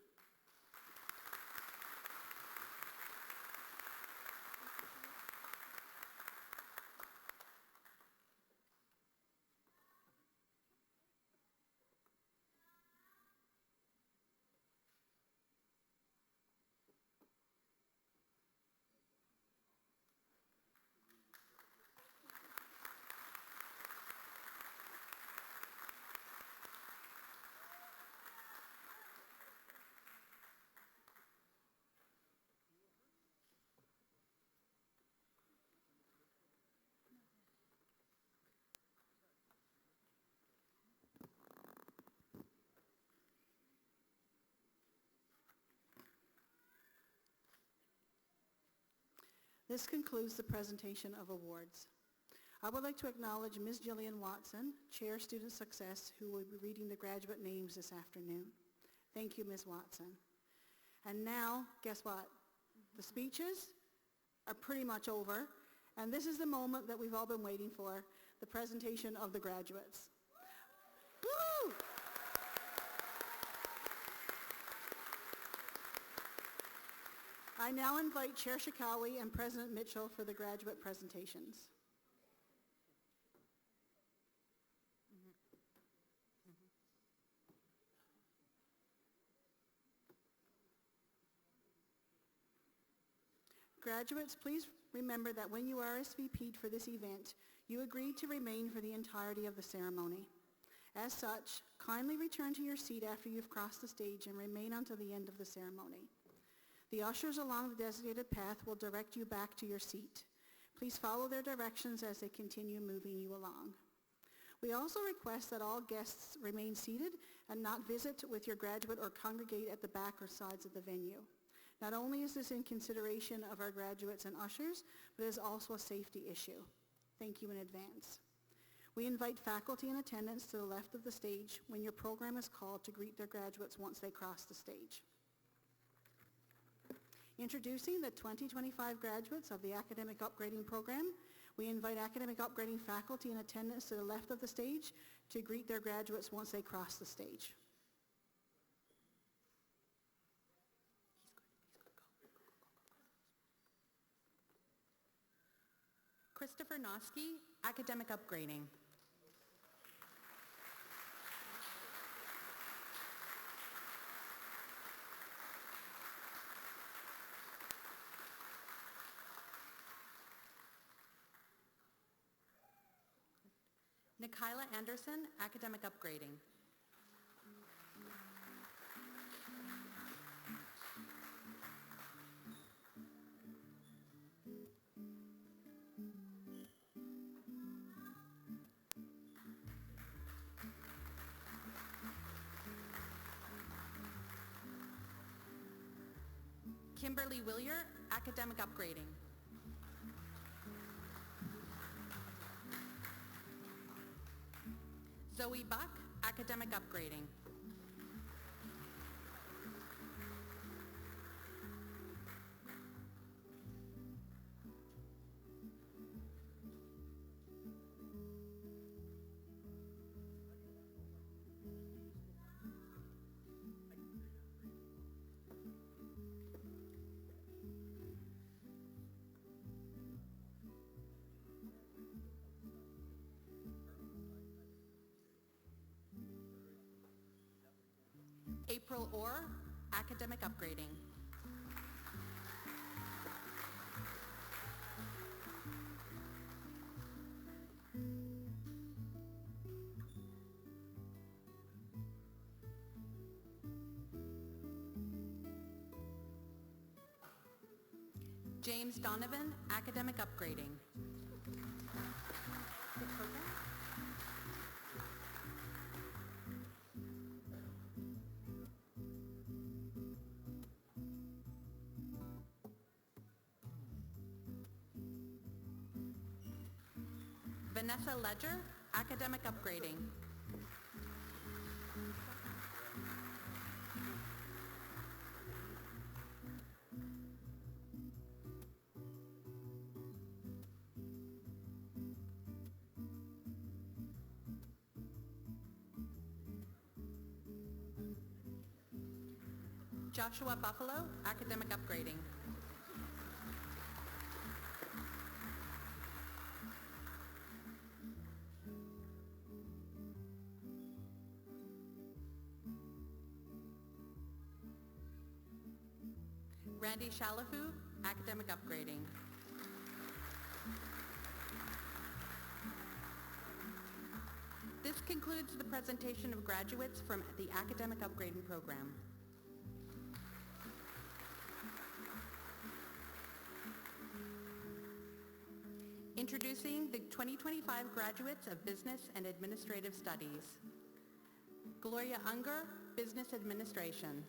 This concludes the presentation of awards. I would like to acknowledge Ms. Jillian Watson, Chair Student Success, who will be reading the graduate names this afternoon. Thank you, Ms. Watson. And now, guess what? The speeches are pretty much over, and this is the moment that we've all been waiting for, the presentation of the graduates. Woo! I now invite Chair Shikawi and President Mitchell for the graduate presentations. Graduates, please remember that when you RSVP'd for this event, you agreed to remain for the entirety of the ceremony. As such, kindly return to your seat after you've crossed the stage and remain until the end of the ceremony. The ushers along the designated path will direct you back to your seat. Please follow their directions as they continue moving you along. We also request that all guests remain seated and not visit with your graduate or congregate at the back or sides of the venue. Not only is this in consideration of our graduates and ushers, but it is also a safety issue. Thank you in advance. We invite faculty in attendance to the left of the stage when your program is called to greet their graduates once they cross the stage. Introducing the 2025 graduates of the Academic Upgrading Program, we invite academic upgrading faculty in attendance to the left of the stage to greet their graduates once they cross the stage. Christopher Noski, Academic Upgrading. Nikayla Anderson, Academic Upgrading. Kimberly Willier, Academic Upgrading. Zoe Buck, Academic Upgrading. April Orr, Academic Upgrading. James Donovan, Academic Upgrading. Vanessa Ledger, Academic Upgrading. Joshua Buffalo, Academic Upgrading. Randy Shalafu, Academic Upgrading. This concludes the presentation of graduates from the Academic Upgrading Program. Introducing the 2025 graduates of Business and Administrative Studies. Gloria Unger, Business Administration.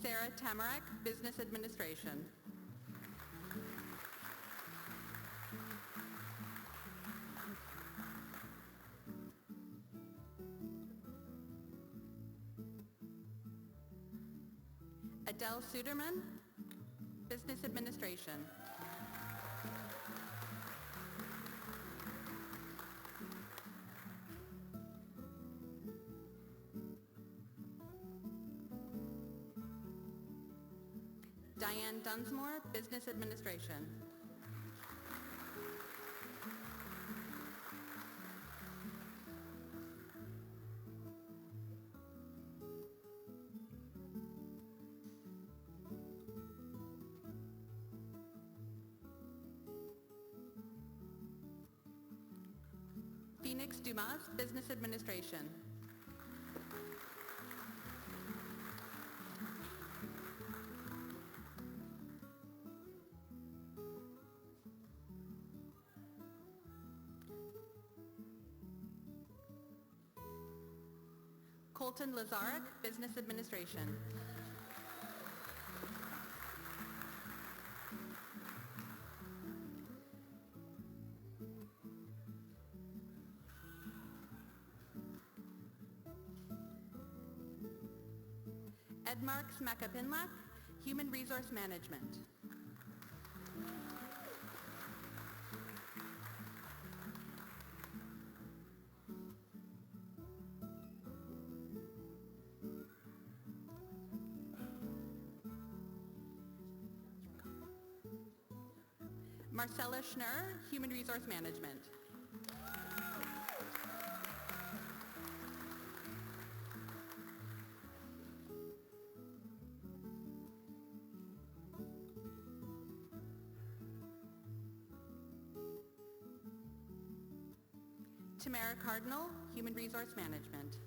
Sarah Tamarack, Business Administration. Adele Suderman, Business Administration. Diane Dunsmore, Business Administration. Phoenix Dumas, Business Administration. Colton Lazarek, Business Administration. Edmarks Macapinlac, Human Resource Management. Marcella Schnur, Human Resource Management. Tamara Cardinal, Human Resource Management.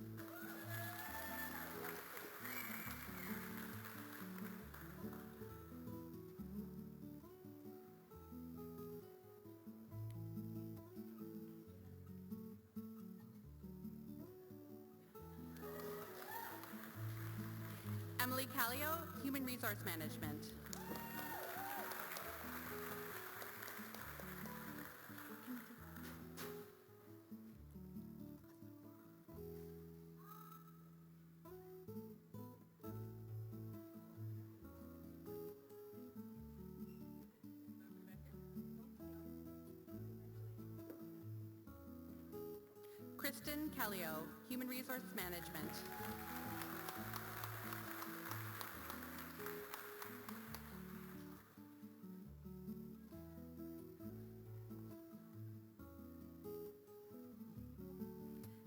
Emily Callio, Human Resource Management. Kristen Callio, Human Resource Management.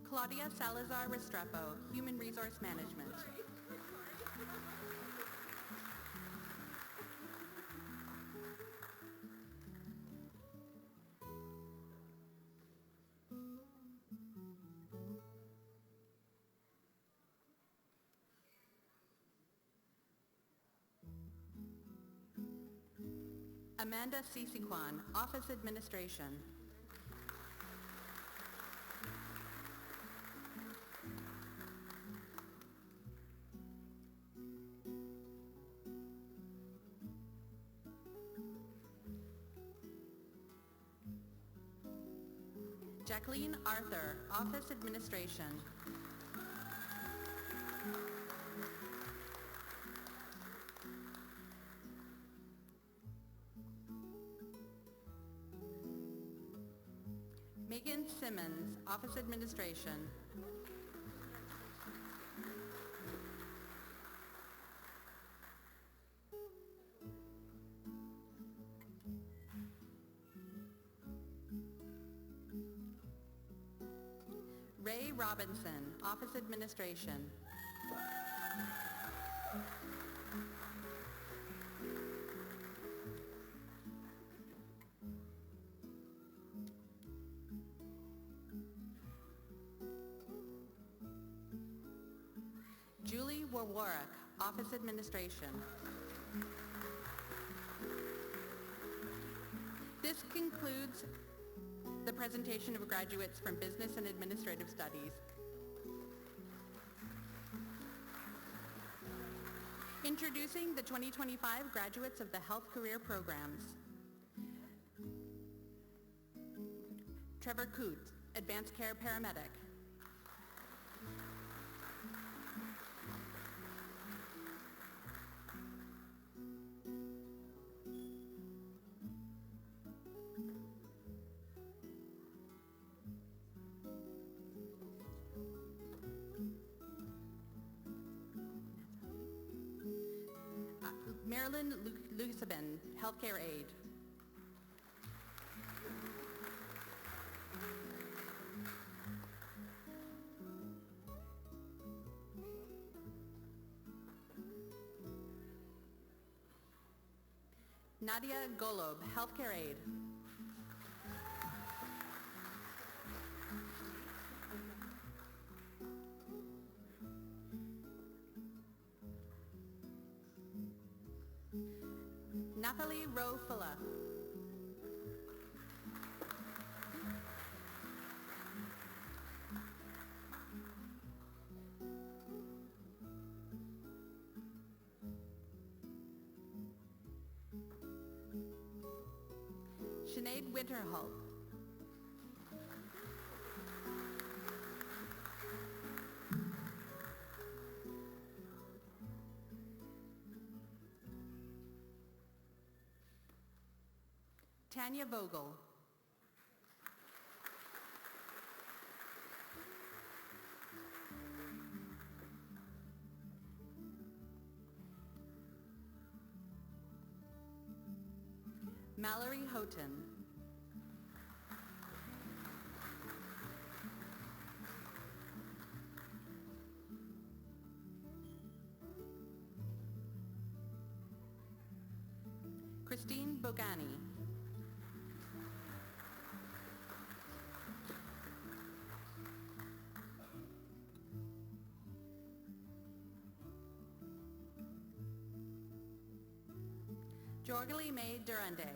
Claudia Salazar Restrepo, Human Resource Management. Amanda Sisiquan, Office Administration. Jacqueline Arthur, Office Administration. Megan Simmons, Office Administration. Ray Robinson, Office Administration. Julie Warwick, Office Administration. This concludes the presentation of graduates from Business and Administrative Studies. In Introducing the 2025 graduates of the health career programs. Trevor Coote, Advanced Care Paramedic. Marilyn Lucibin, Healthcare Aide. Nadia Golob, Healthcare Aide. Nathalie Rowe-Fulla. Sinead Winterhulp. Tanya Vogel. Mallory Houghton. Christine Bogani. Jorgali May Durande.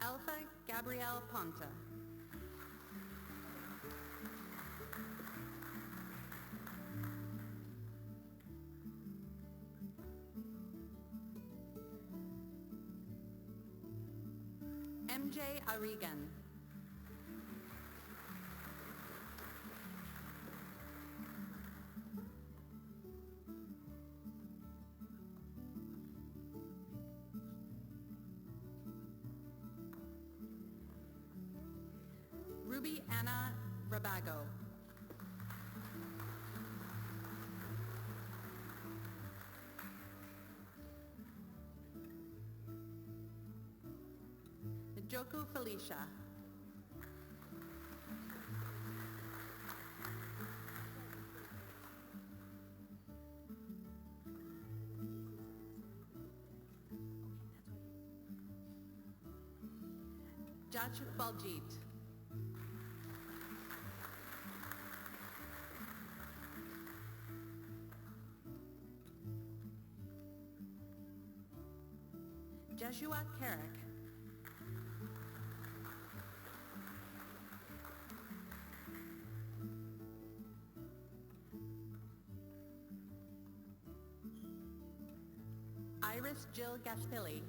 Alpha Gabrielle Ponta. MJ Arigan. Ruby Anna Rabago. Joku Felicia. Jach Baljit. Joshua Carrick. Iris Jill Gaspilli.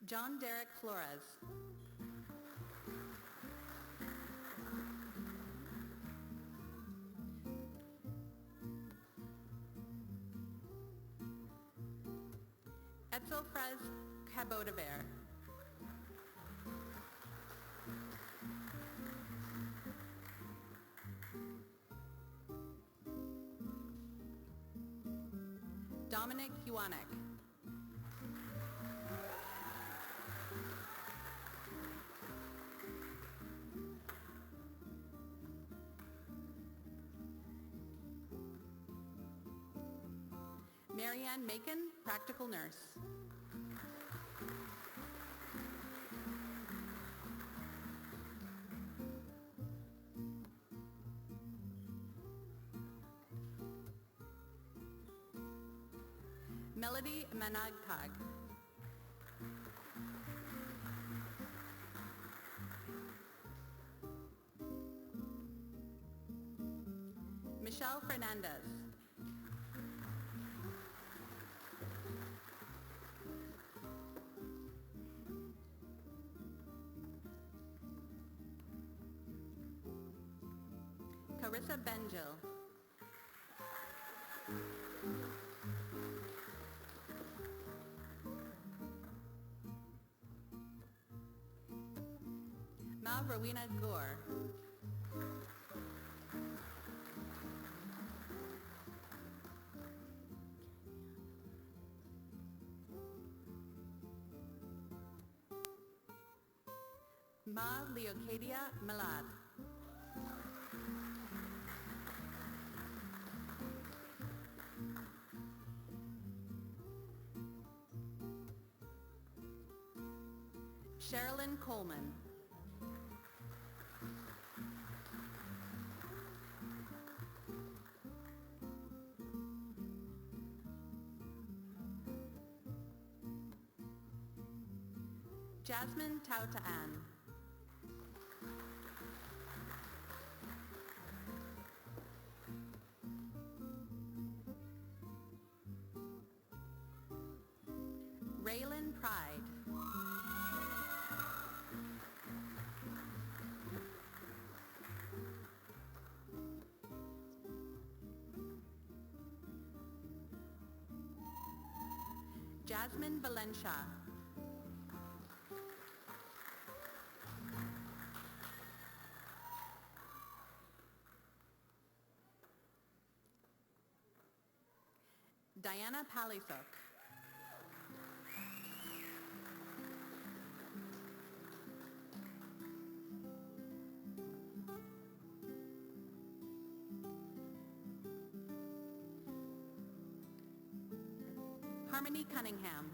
John Derek Flores. Etzel Fraz Cabodever. Dominic Yuanek. Marianne Macon, Practical Nurse. Melody Managpag. Michelle Fernandez. Carissa Benjil. Ma Rowena Gore. Ma Leocadia Malad. Sherilyn Coleman. Jasmine Tautaan. Raylan Pride. Jasmine Valencia. Diana Palisok. Harmony Cunningham.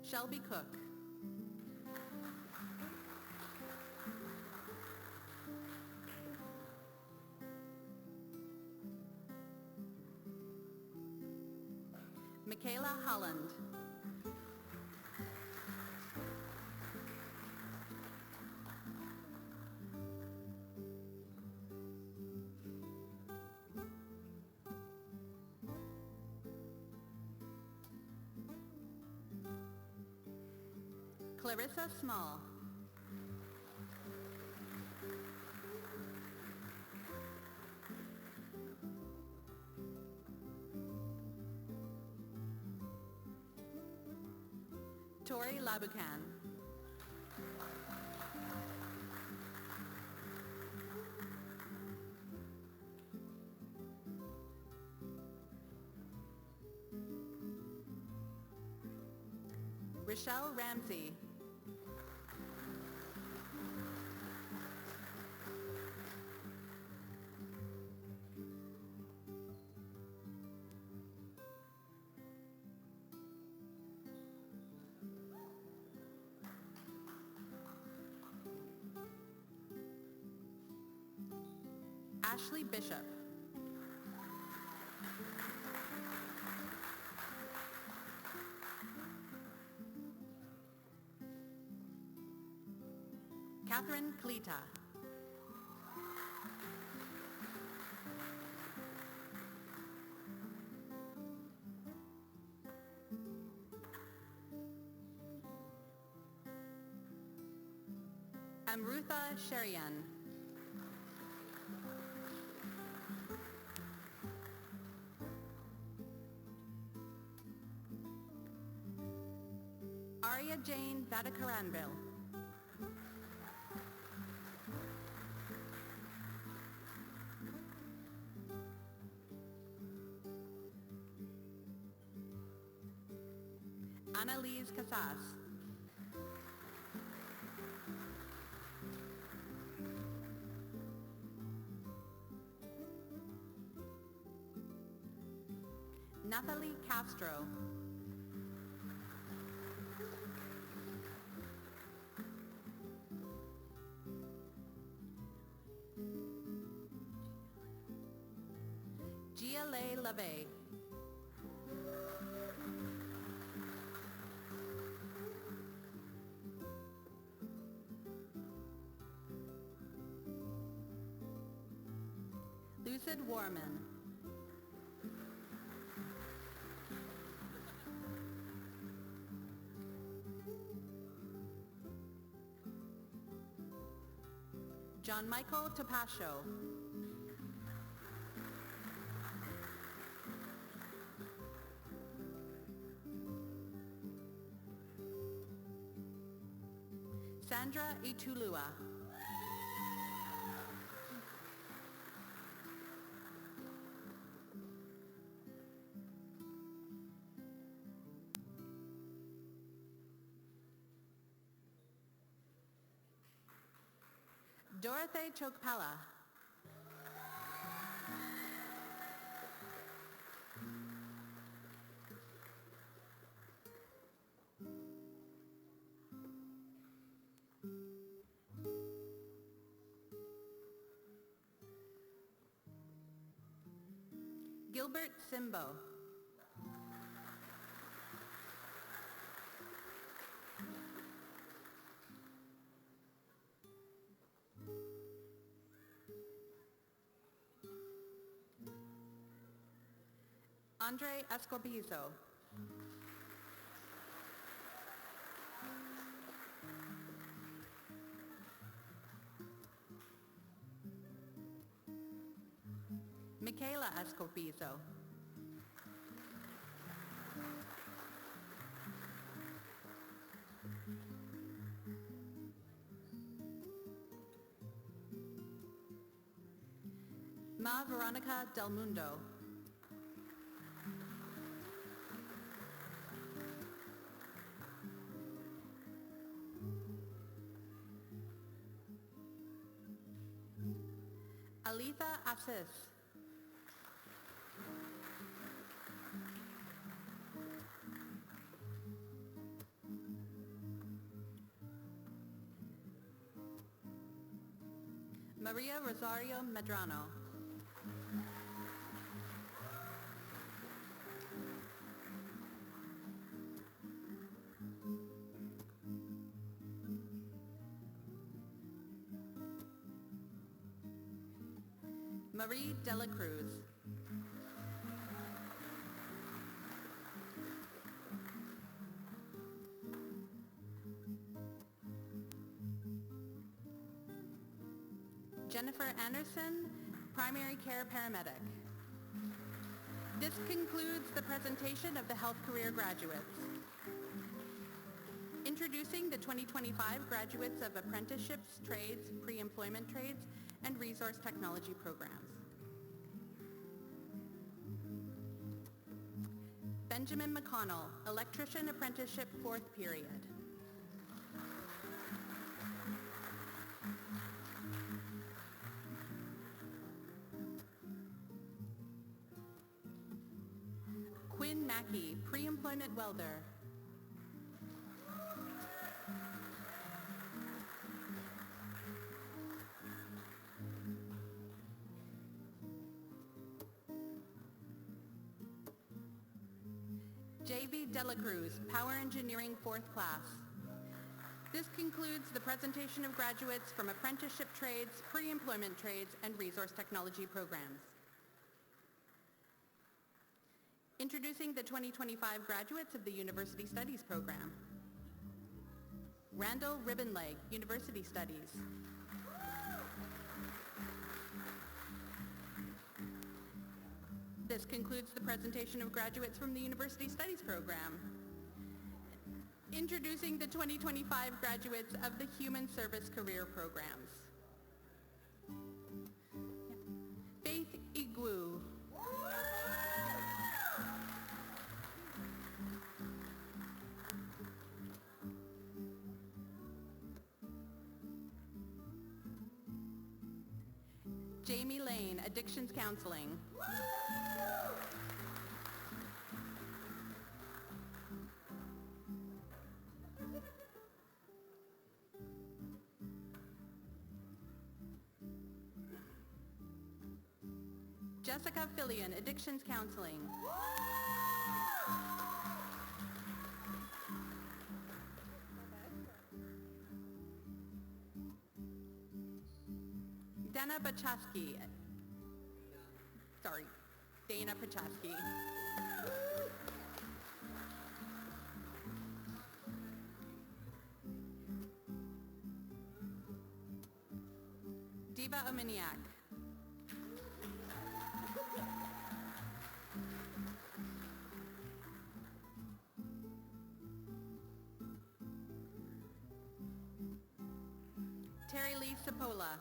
Shelby Cook. Michaela Holland. Clarissa Small. Tori Labucan. Rochelle Ramsey. Ashley Bishop. Catherine Klita. Amrutha Sherian. Arya Jane Vadakaranbil. Annalise Casas. Nathalie Castro. LaVey. Lucid Warman. John Michael Topascio. Sandra Itulua. Dorothy Chokpala. Gilbert Simbo. Andre Escobizo. Michaela Escobizo. Ma Veronica Del Mundo. Alitha Assis. Maria Rosario Medrano. Marie Dela Cruz. Jennifer Anderson, Primary Care Paramedic. This concludes the presentation of the health career graduates. Introducing the 2025 graduates of apprenticeships, trades, pre-employment trades, and resource technology programs. Benjamin McConnell, Electrician Apprenticeship 4th Period. Quinn Mackey, Pre-Employment Welder. J.V. Delacruz, Power Engineering 4th Class. This concludes the presentation of graduates from apprenticeship trades, pre-employment trades, and resource technology programs. Introducing the 2025 graduates of the University Studies program. Randall Ribbonleg, University Studies. This concludes the presentation of graduates from the University Studies program. Introducing the 2025 graduates of the Human Service Career Programs. Faith Igwu. Jamie Lane, Addictions Counseling. Jessica Fillion, Addictions Counseling. Dana Pachaski. Sorry, Dana Pachaski. Diva Ominiak. Terry Lee Sapola.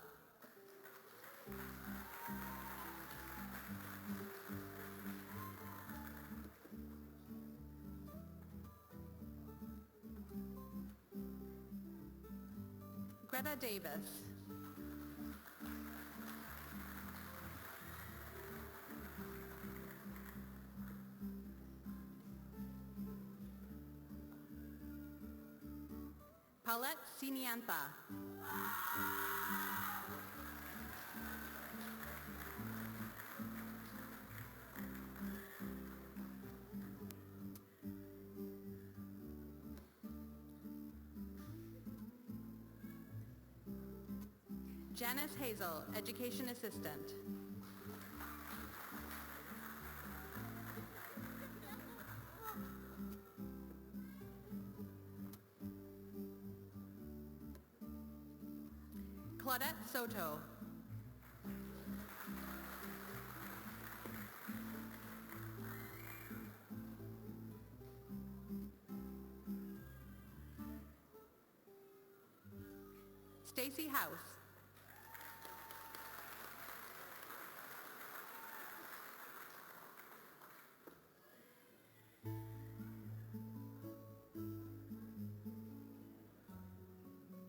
Greta Davis. Paulette Sinianta. Janice Hazel, Education Assistant. Claudette Soto. Stacy House.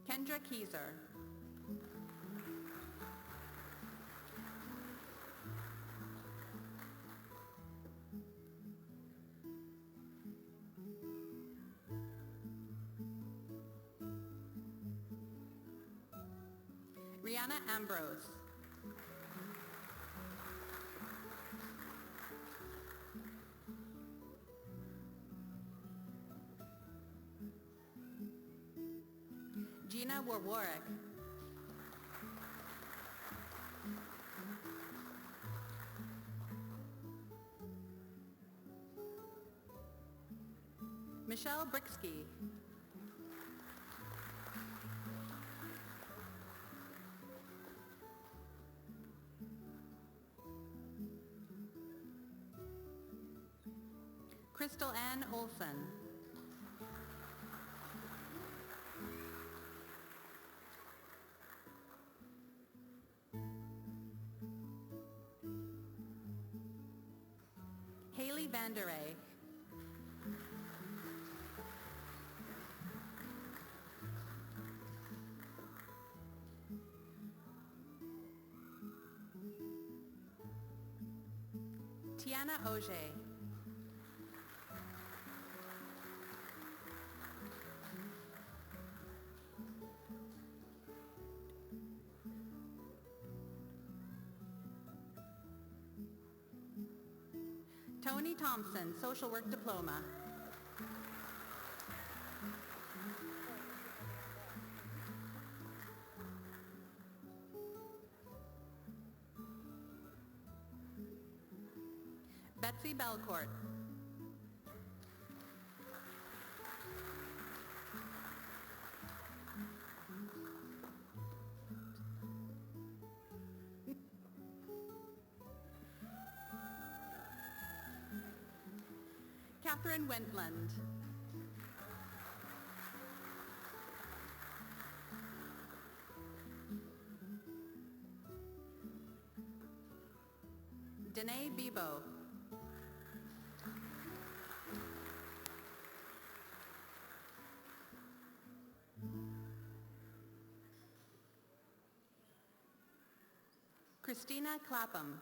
Kendra Keyser. Rihanna Ambrose. Gina Warwick. Michelle Brixky. Crystal Ann Olson. Haley Vanderay. Tiana Auger. Tony Thompson, Social Work Diploma. Betsy Belcourt. Catherine Wendland. Danae Bebo. Christina Clapham.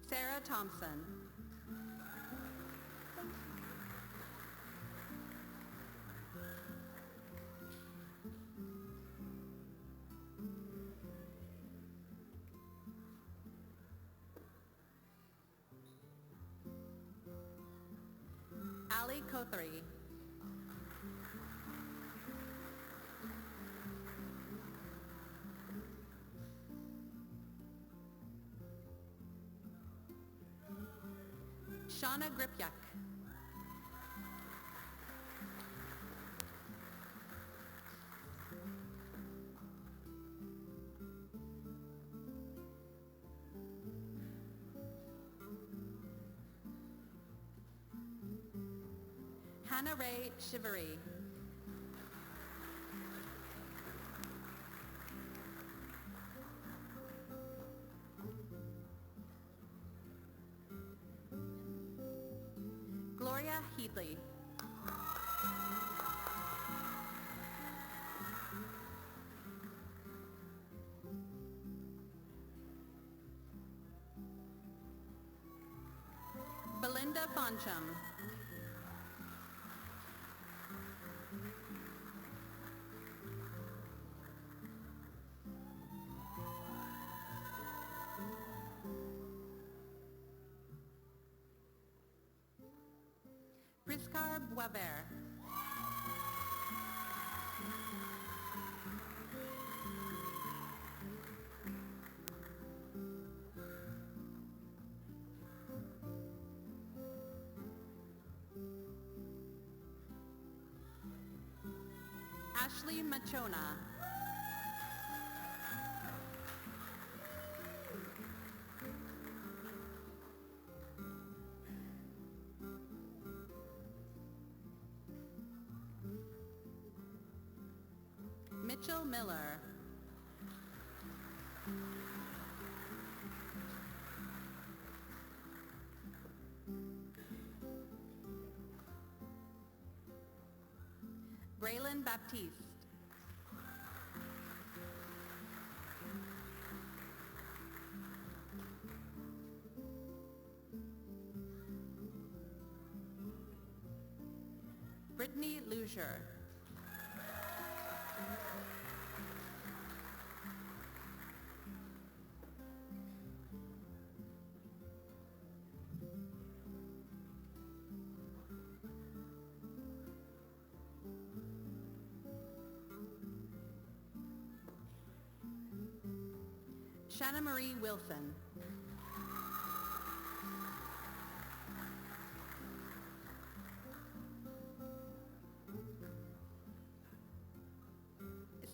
Sarah Thompson. Kothari. Shauna Gripyak. Hannah Ray Shivery. Gloria Headley. Belinda Foncham. Priscar Boisvert. Ashley Machona. Mitchell Miller. Braylon Baptiste. Brittany Luzier. Shanna Marie Wilson.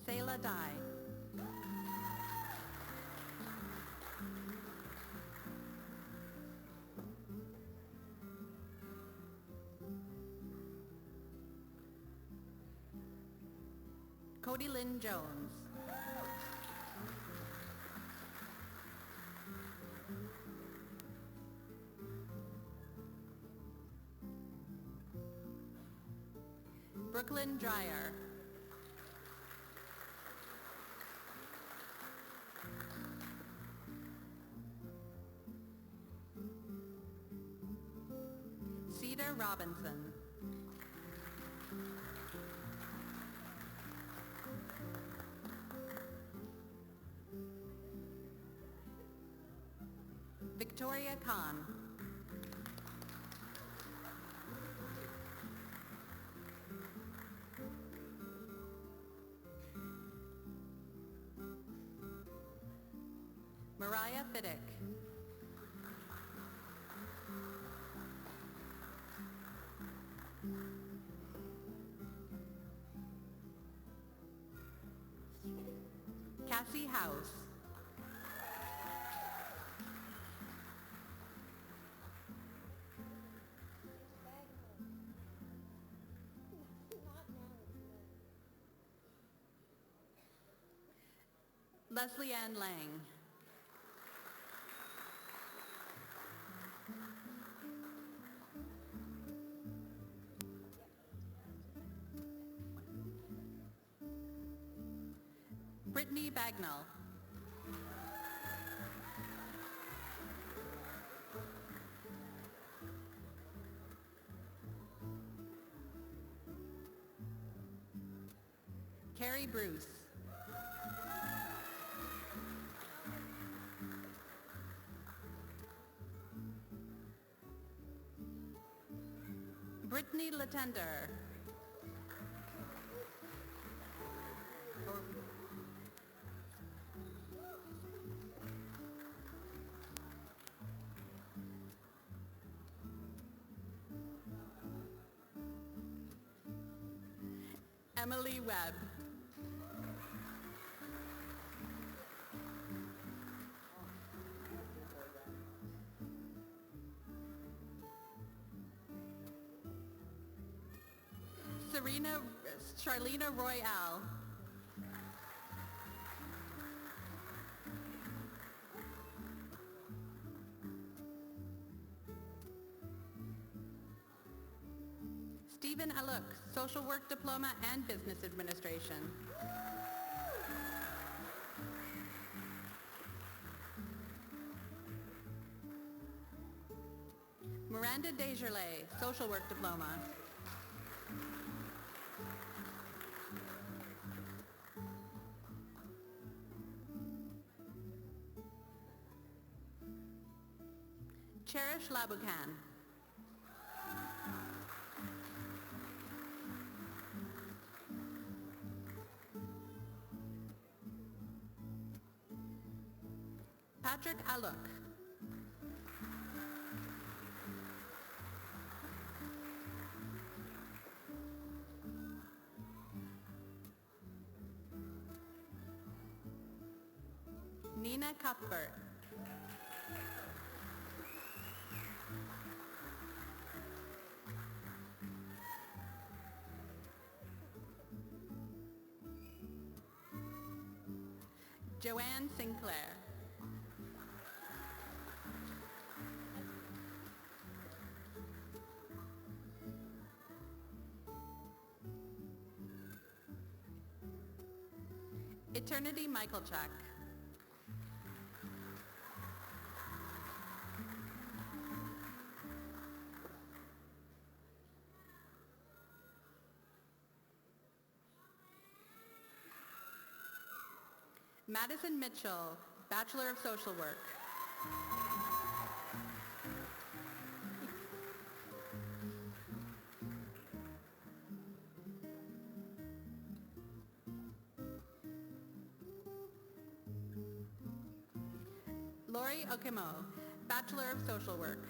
Sayla Dye. Cody Lynn Jones. Brooklyn Dreyer. Cedar Robinson. Victoria Khan. Mariah Fiddick. Cassie House. Leslie Ann Lang. Brittany Bagnall. Carrie Bruce. Brittany Latender. Emily Webb. Charlena Royale. Stephen Aluk, Social Work Diploma and Business Administration. Miranda Desjardins, Social Work Diploma. Cherish Labucan. Patrick Aluk. Nina Cuthbert. Joanne Sinclair. Eternity Michalchuk. Madison Mitchell, Bachelor of Social Work. Lori Okemo, Bachelor of Social Work.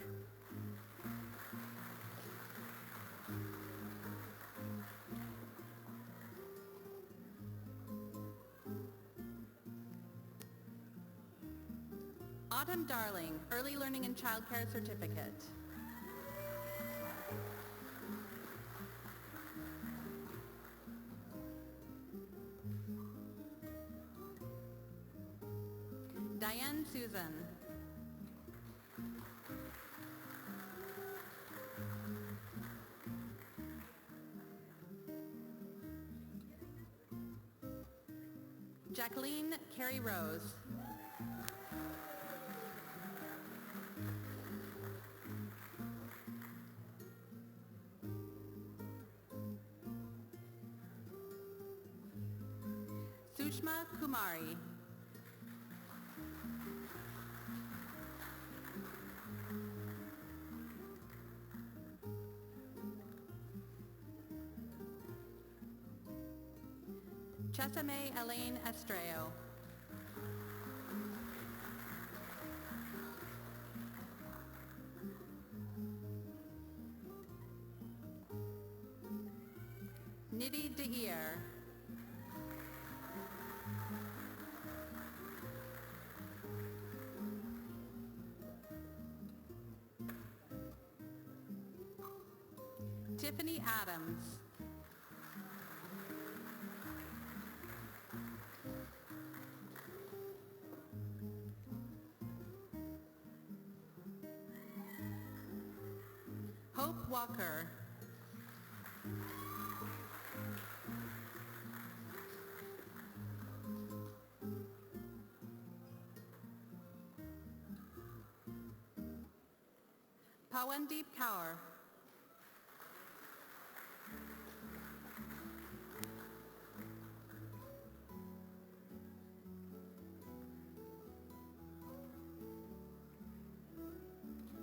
Autumn Darling, Early Learning and Childcare Certificate. Diane Susan. Jacqueline Carey Rose. Sushma Kumari. Chesame Elaine Estreo. Nidhi Deir. Tiffany Adams. Hope Walker. Pawandeep Kaur.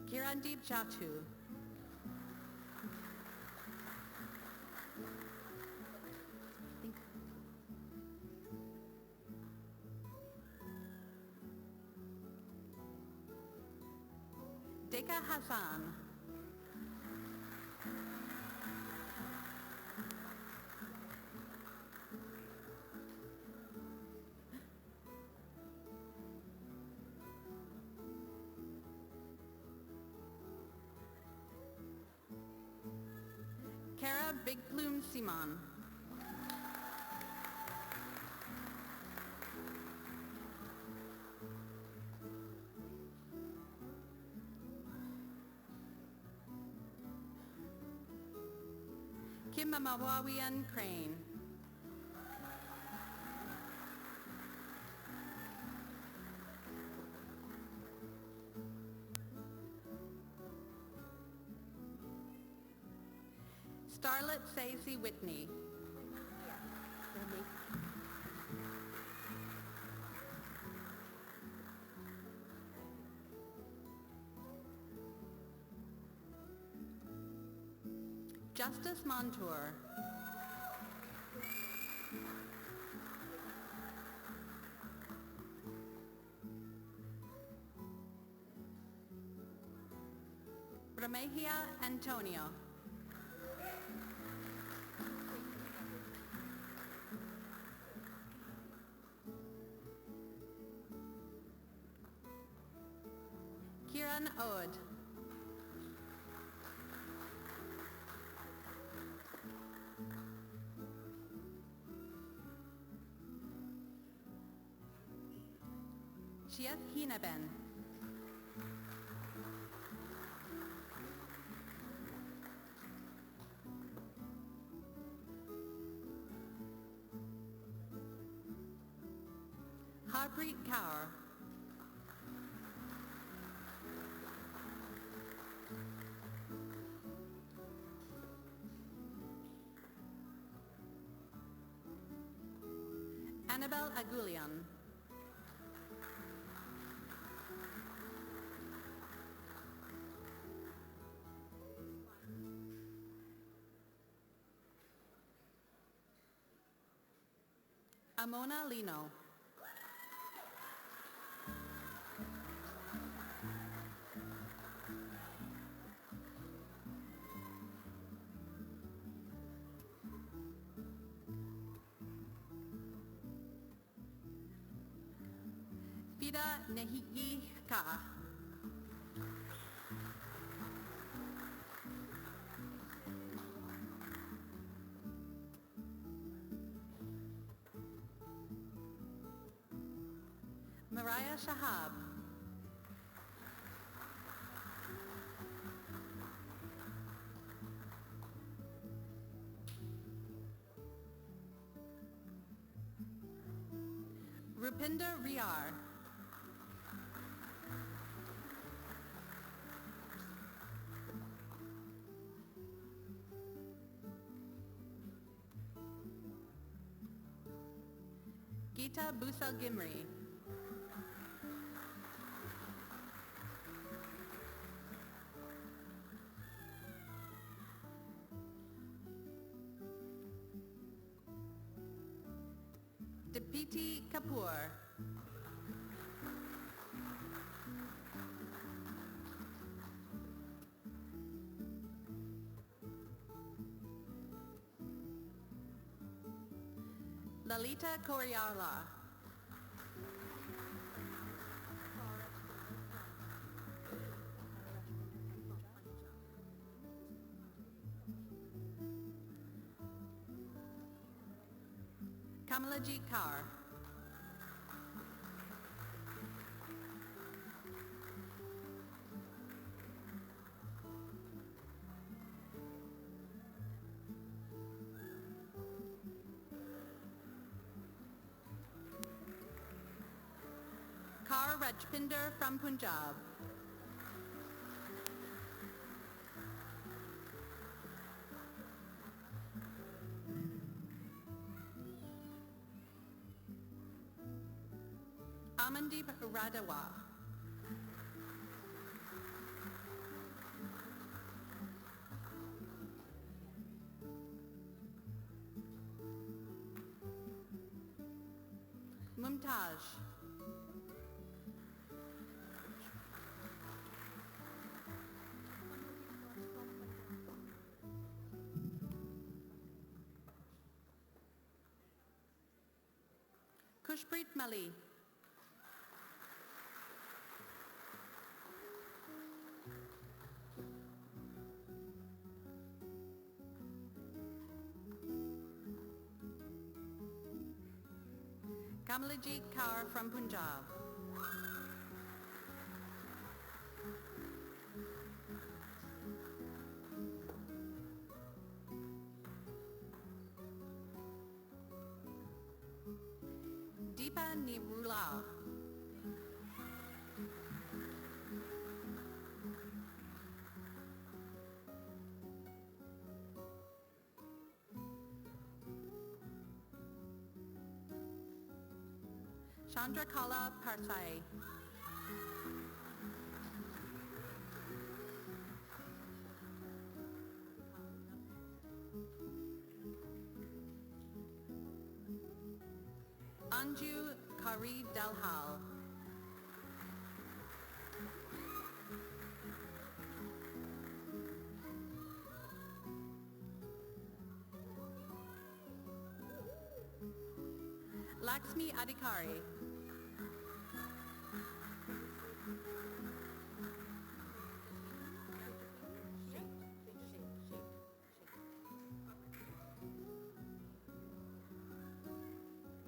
Kirandeep Jatu. Rafika Hassan. Kara Big Plume Simon. Kim Amawawian Crane. Starlet Stacey Whitney. Justice Montour. Remehia Antonio. Kieran Ode. Chieth Hinaben. Harpreet Kaur. Annabelle Agulian. Amona Lino. Fida Nehiki Ka. Mariah Shahab. Rupinder Riyar. Gita Busal Gimri. Dipiti Kapoor. Lalita Koryala. Kamalaji Kaur. Kar Rajpinder from Punjab. Amandeep Radawa. Mumtaz. Kushpreet Mali. Kamaljit Kaur from Punjab. Deepa Nirulal. Chandrakala Parsai. Anju Kari Dalhal. Lakshmi Adhikari.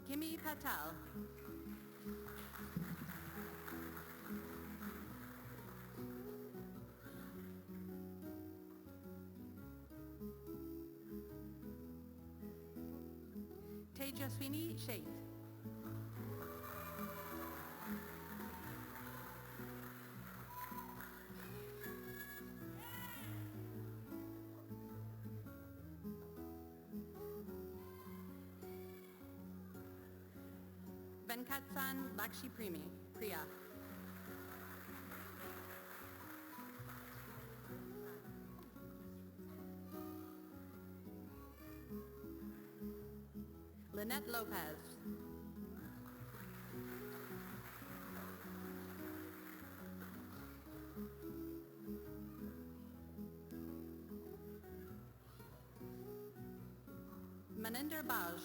Kimi Patel. Tejaswini Sheikh. Venkatsan Lakshi Priya. Lynette Lopez. Maninder Baj.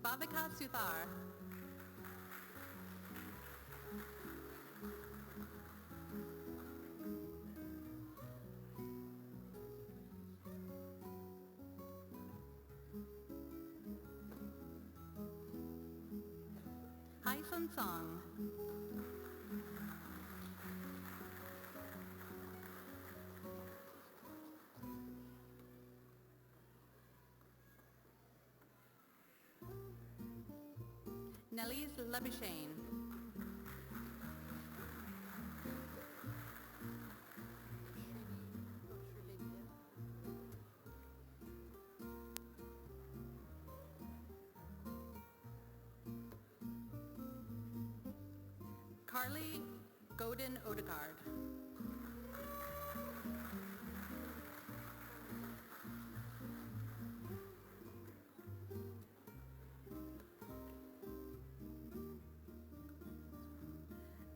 Bhavika Suthar. Hyson Song. Nelly's Labuschagne. Carly Godin Odegaard.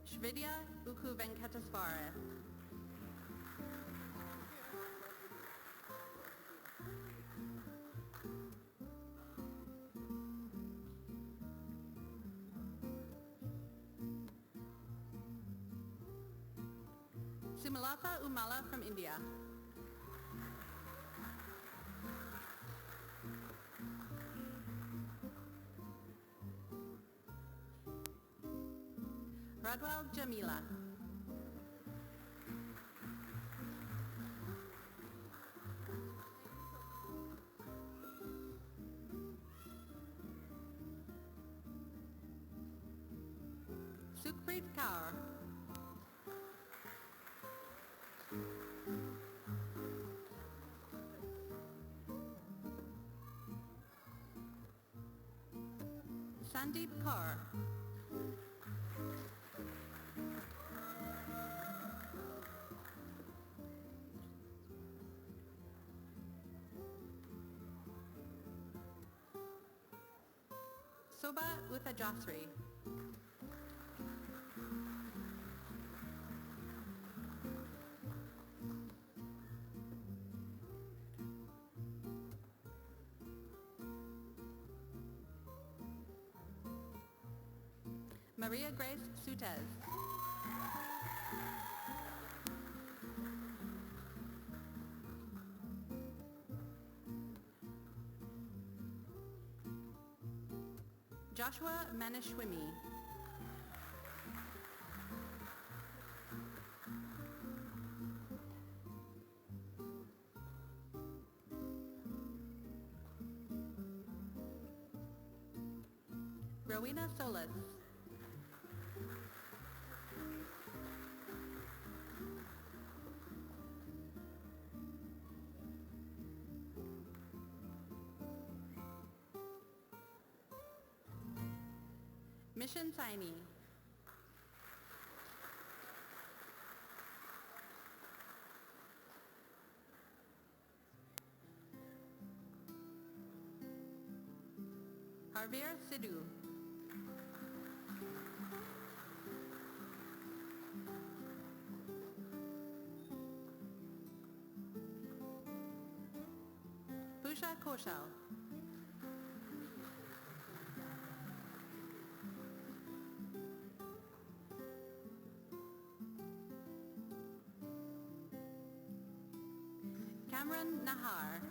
Shvidya Uku Venkataswara. Sumalata Umala from India. Radwal Jamila. Sukhpreet Kaur. Sandeep Kaur. Soba Uthajasri. Maria Grace Sutez. Joshua Manishwimi. Rowena Solis. Mission Saini. Harveer Sidhu. Pusha Koshal. Cameron Nahar.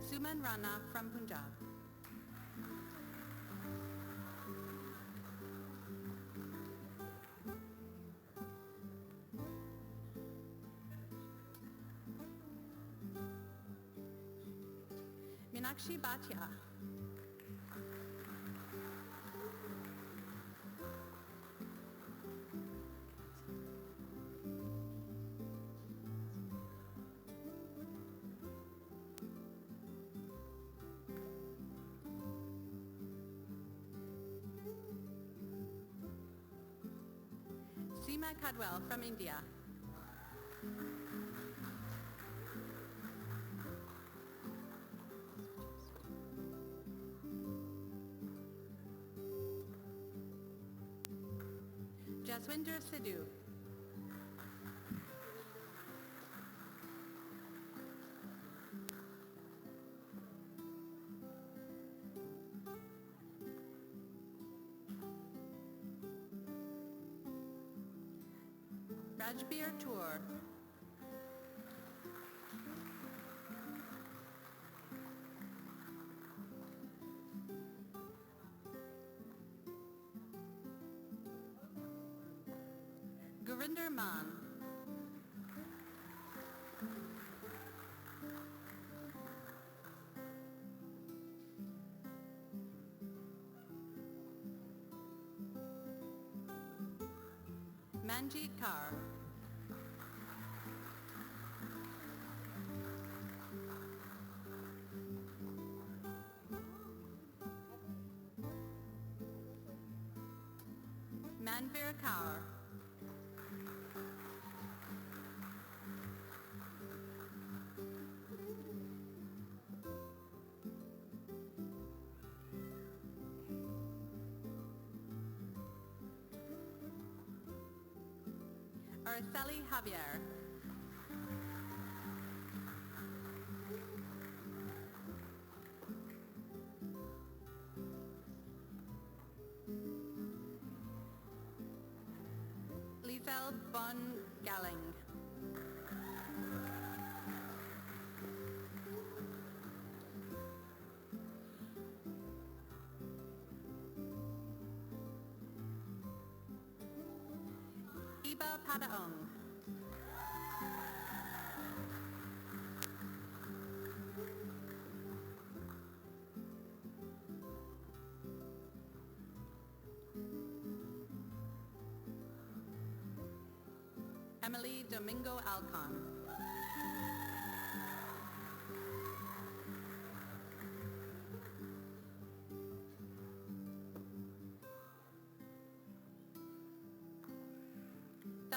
Suman Rana from Punjab. Meenakshi Bhatia. Seema Kadwell from India. Jaswinder Sidhu. Rajbir Tour. Gurinder Mann. Manjeet Kaur. Manvir Kaur. Araceli Javier. Liesel von Galling. Iba Padaong. Emily Domingo Alcon.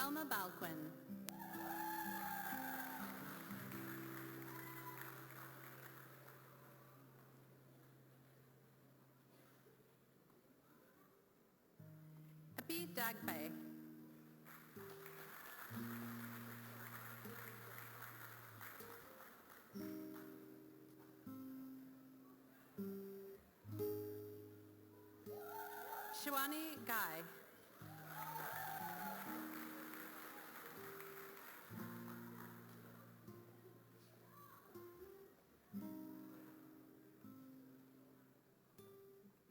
Selma Balquin. Epi Dagpay. Shivani Guy.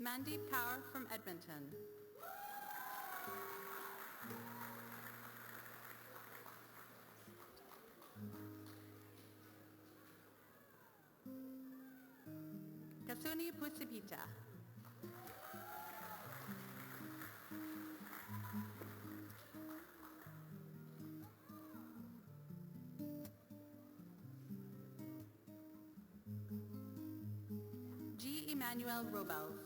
Mandeep Kaur from Edmonton. Kasuni Pusipita. G. Emmanuel Robles.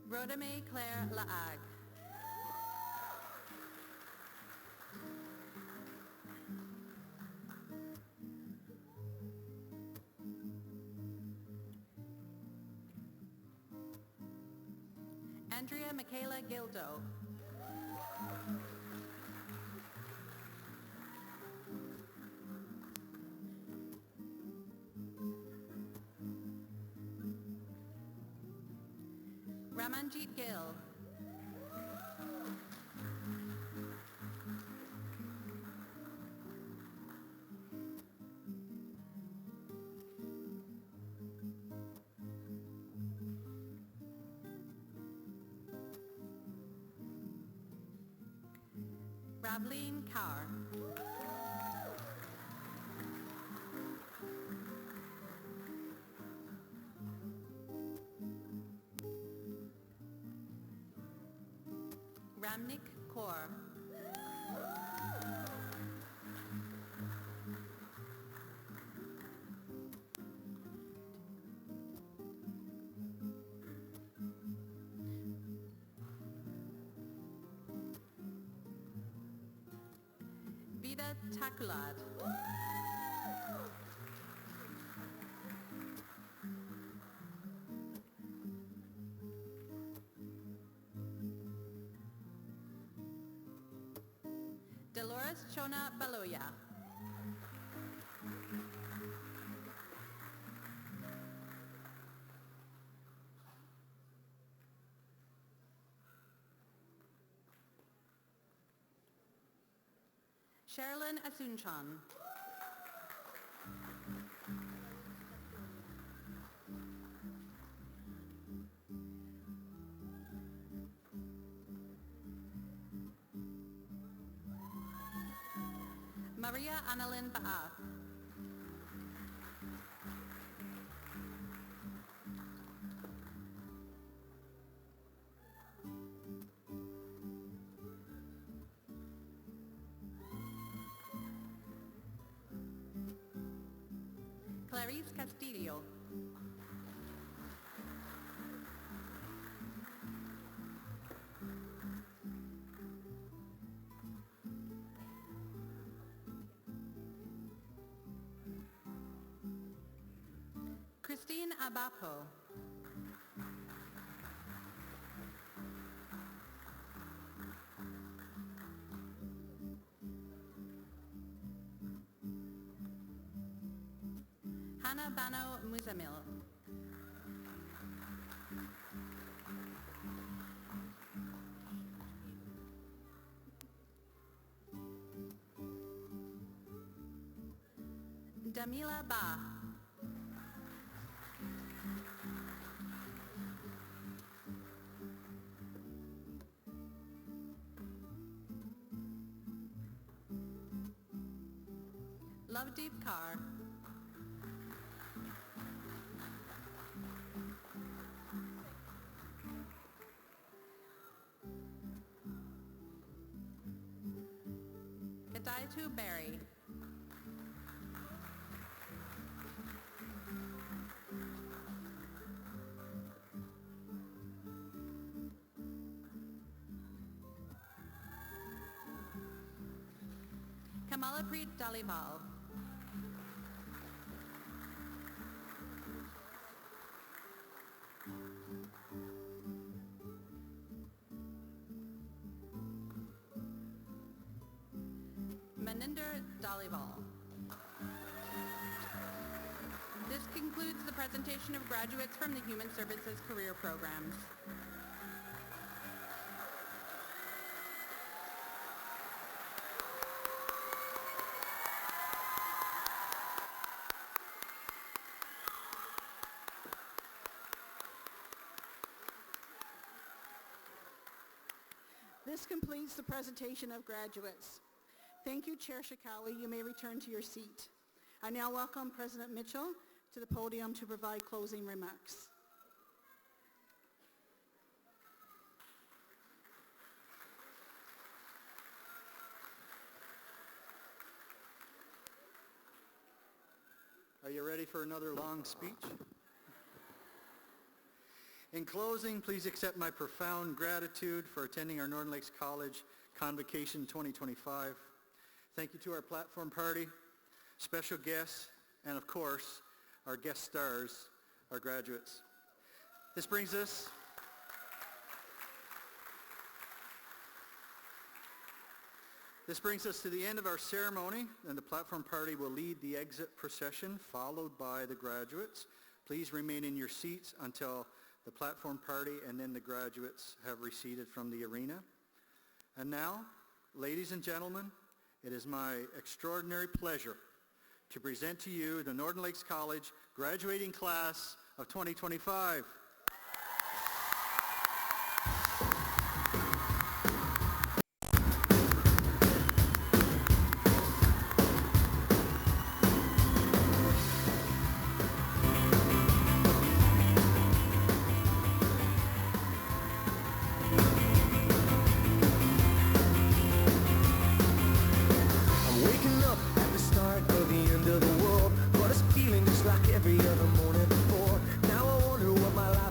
Rodame Claire Laag. Andrea Michaela Gildo. Ramanjit Gill. Ravleen Kaur. Ramnik Kaur. Vida Takulad. Dolores Chona Baloya. Sherilyn Asunchan. Maria Annalyn Ba'a. Clarice Castillo. Christine Abapo. Hannah Bano Muzamil. Damila Ba. Lovedeep Kaur. Matu Berry. Kamalapreet Dalival. Maninder Dalival. This concludes the presentation of graduates from the Human Services Career Programs. This completes the presentation of graduates. Thank you, Chair Shikawi. You may return to your seat. I now welcome President Mitchell to the podium to provide closing remarks. Are you ready for another long speech? In closing, please accept my profound gratitude for attending our Northern Lakes College Convocation 2025. Thank you to our platform party, special guests, and of course, our guest stars, our graduates. This brings us to the end of our ceremony, and the platform party will lead the exit procession, followed by the graduates. Please remain in your seats until the platform party and then the graduates have receded from the arena. And now, ladies and gentlemen, it is my extraordinary pleasure to present to you the Northern Lakes College graduating class of 2025. Every other morning before. Now I wonder what my life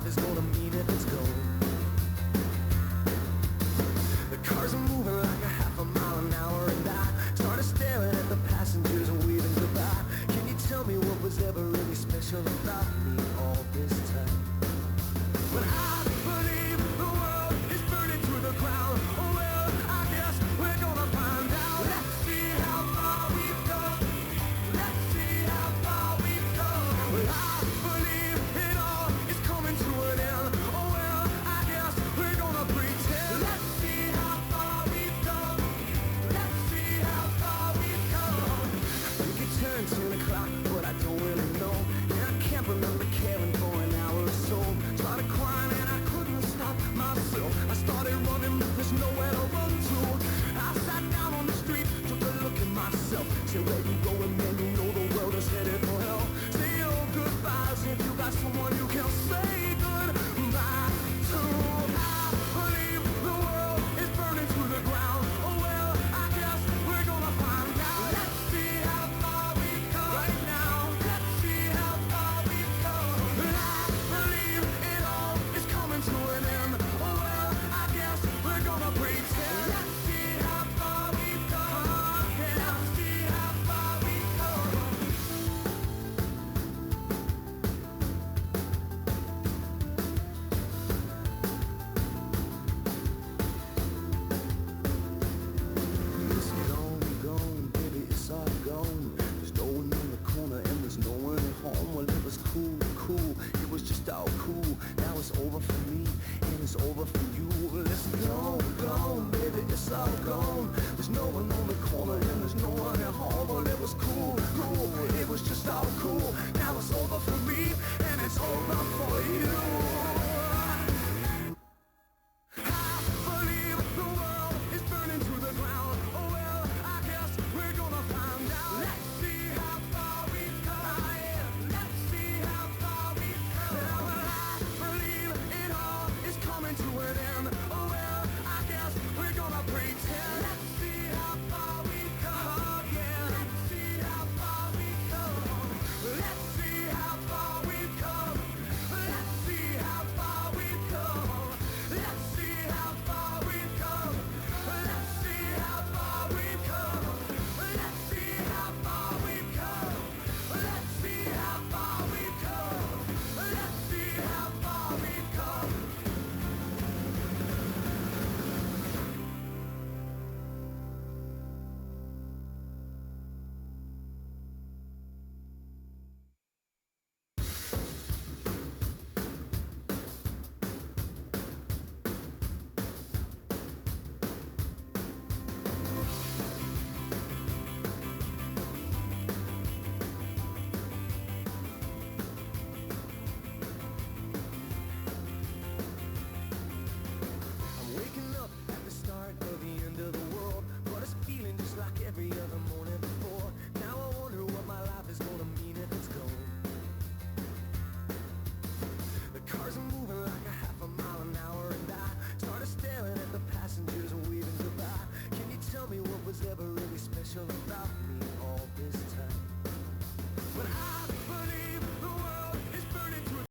special about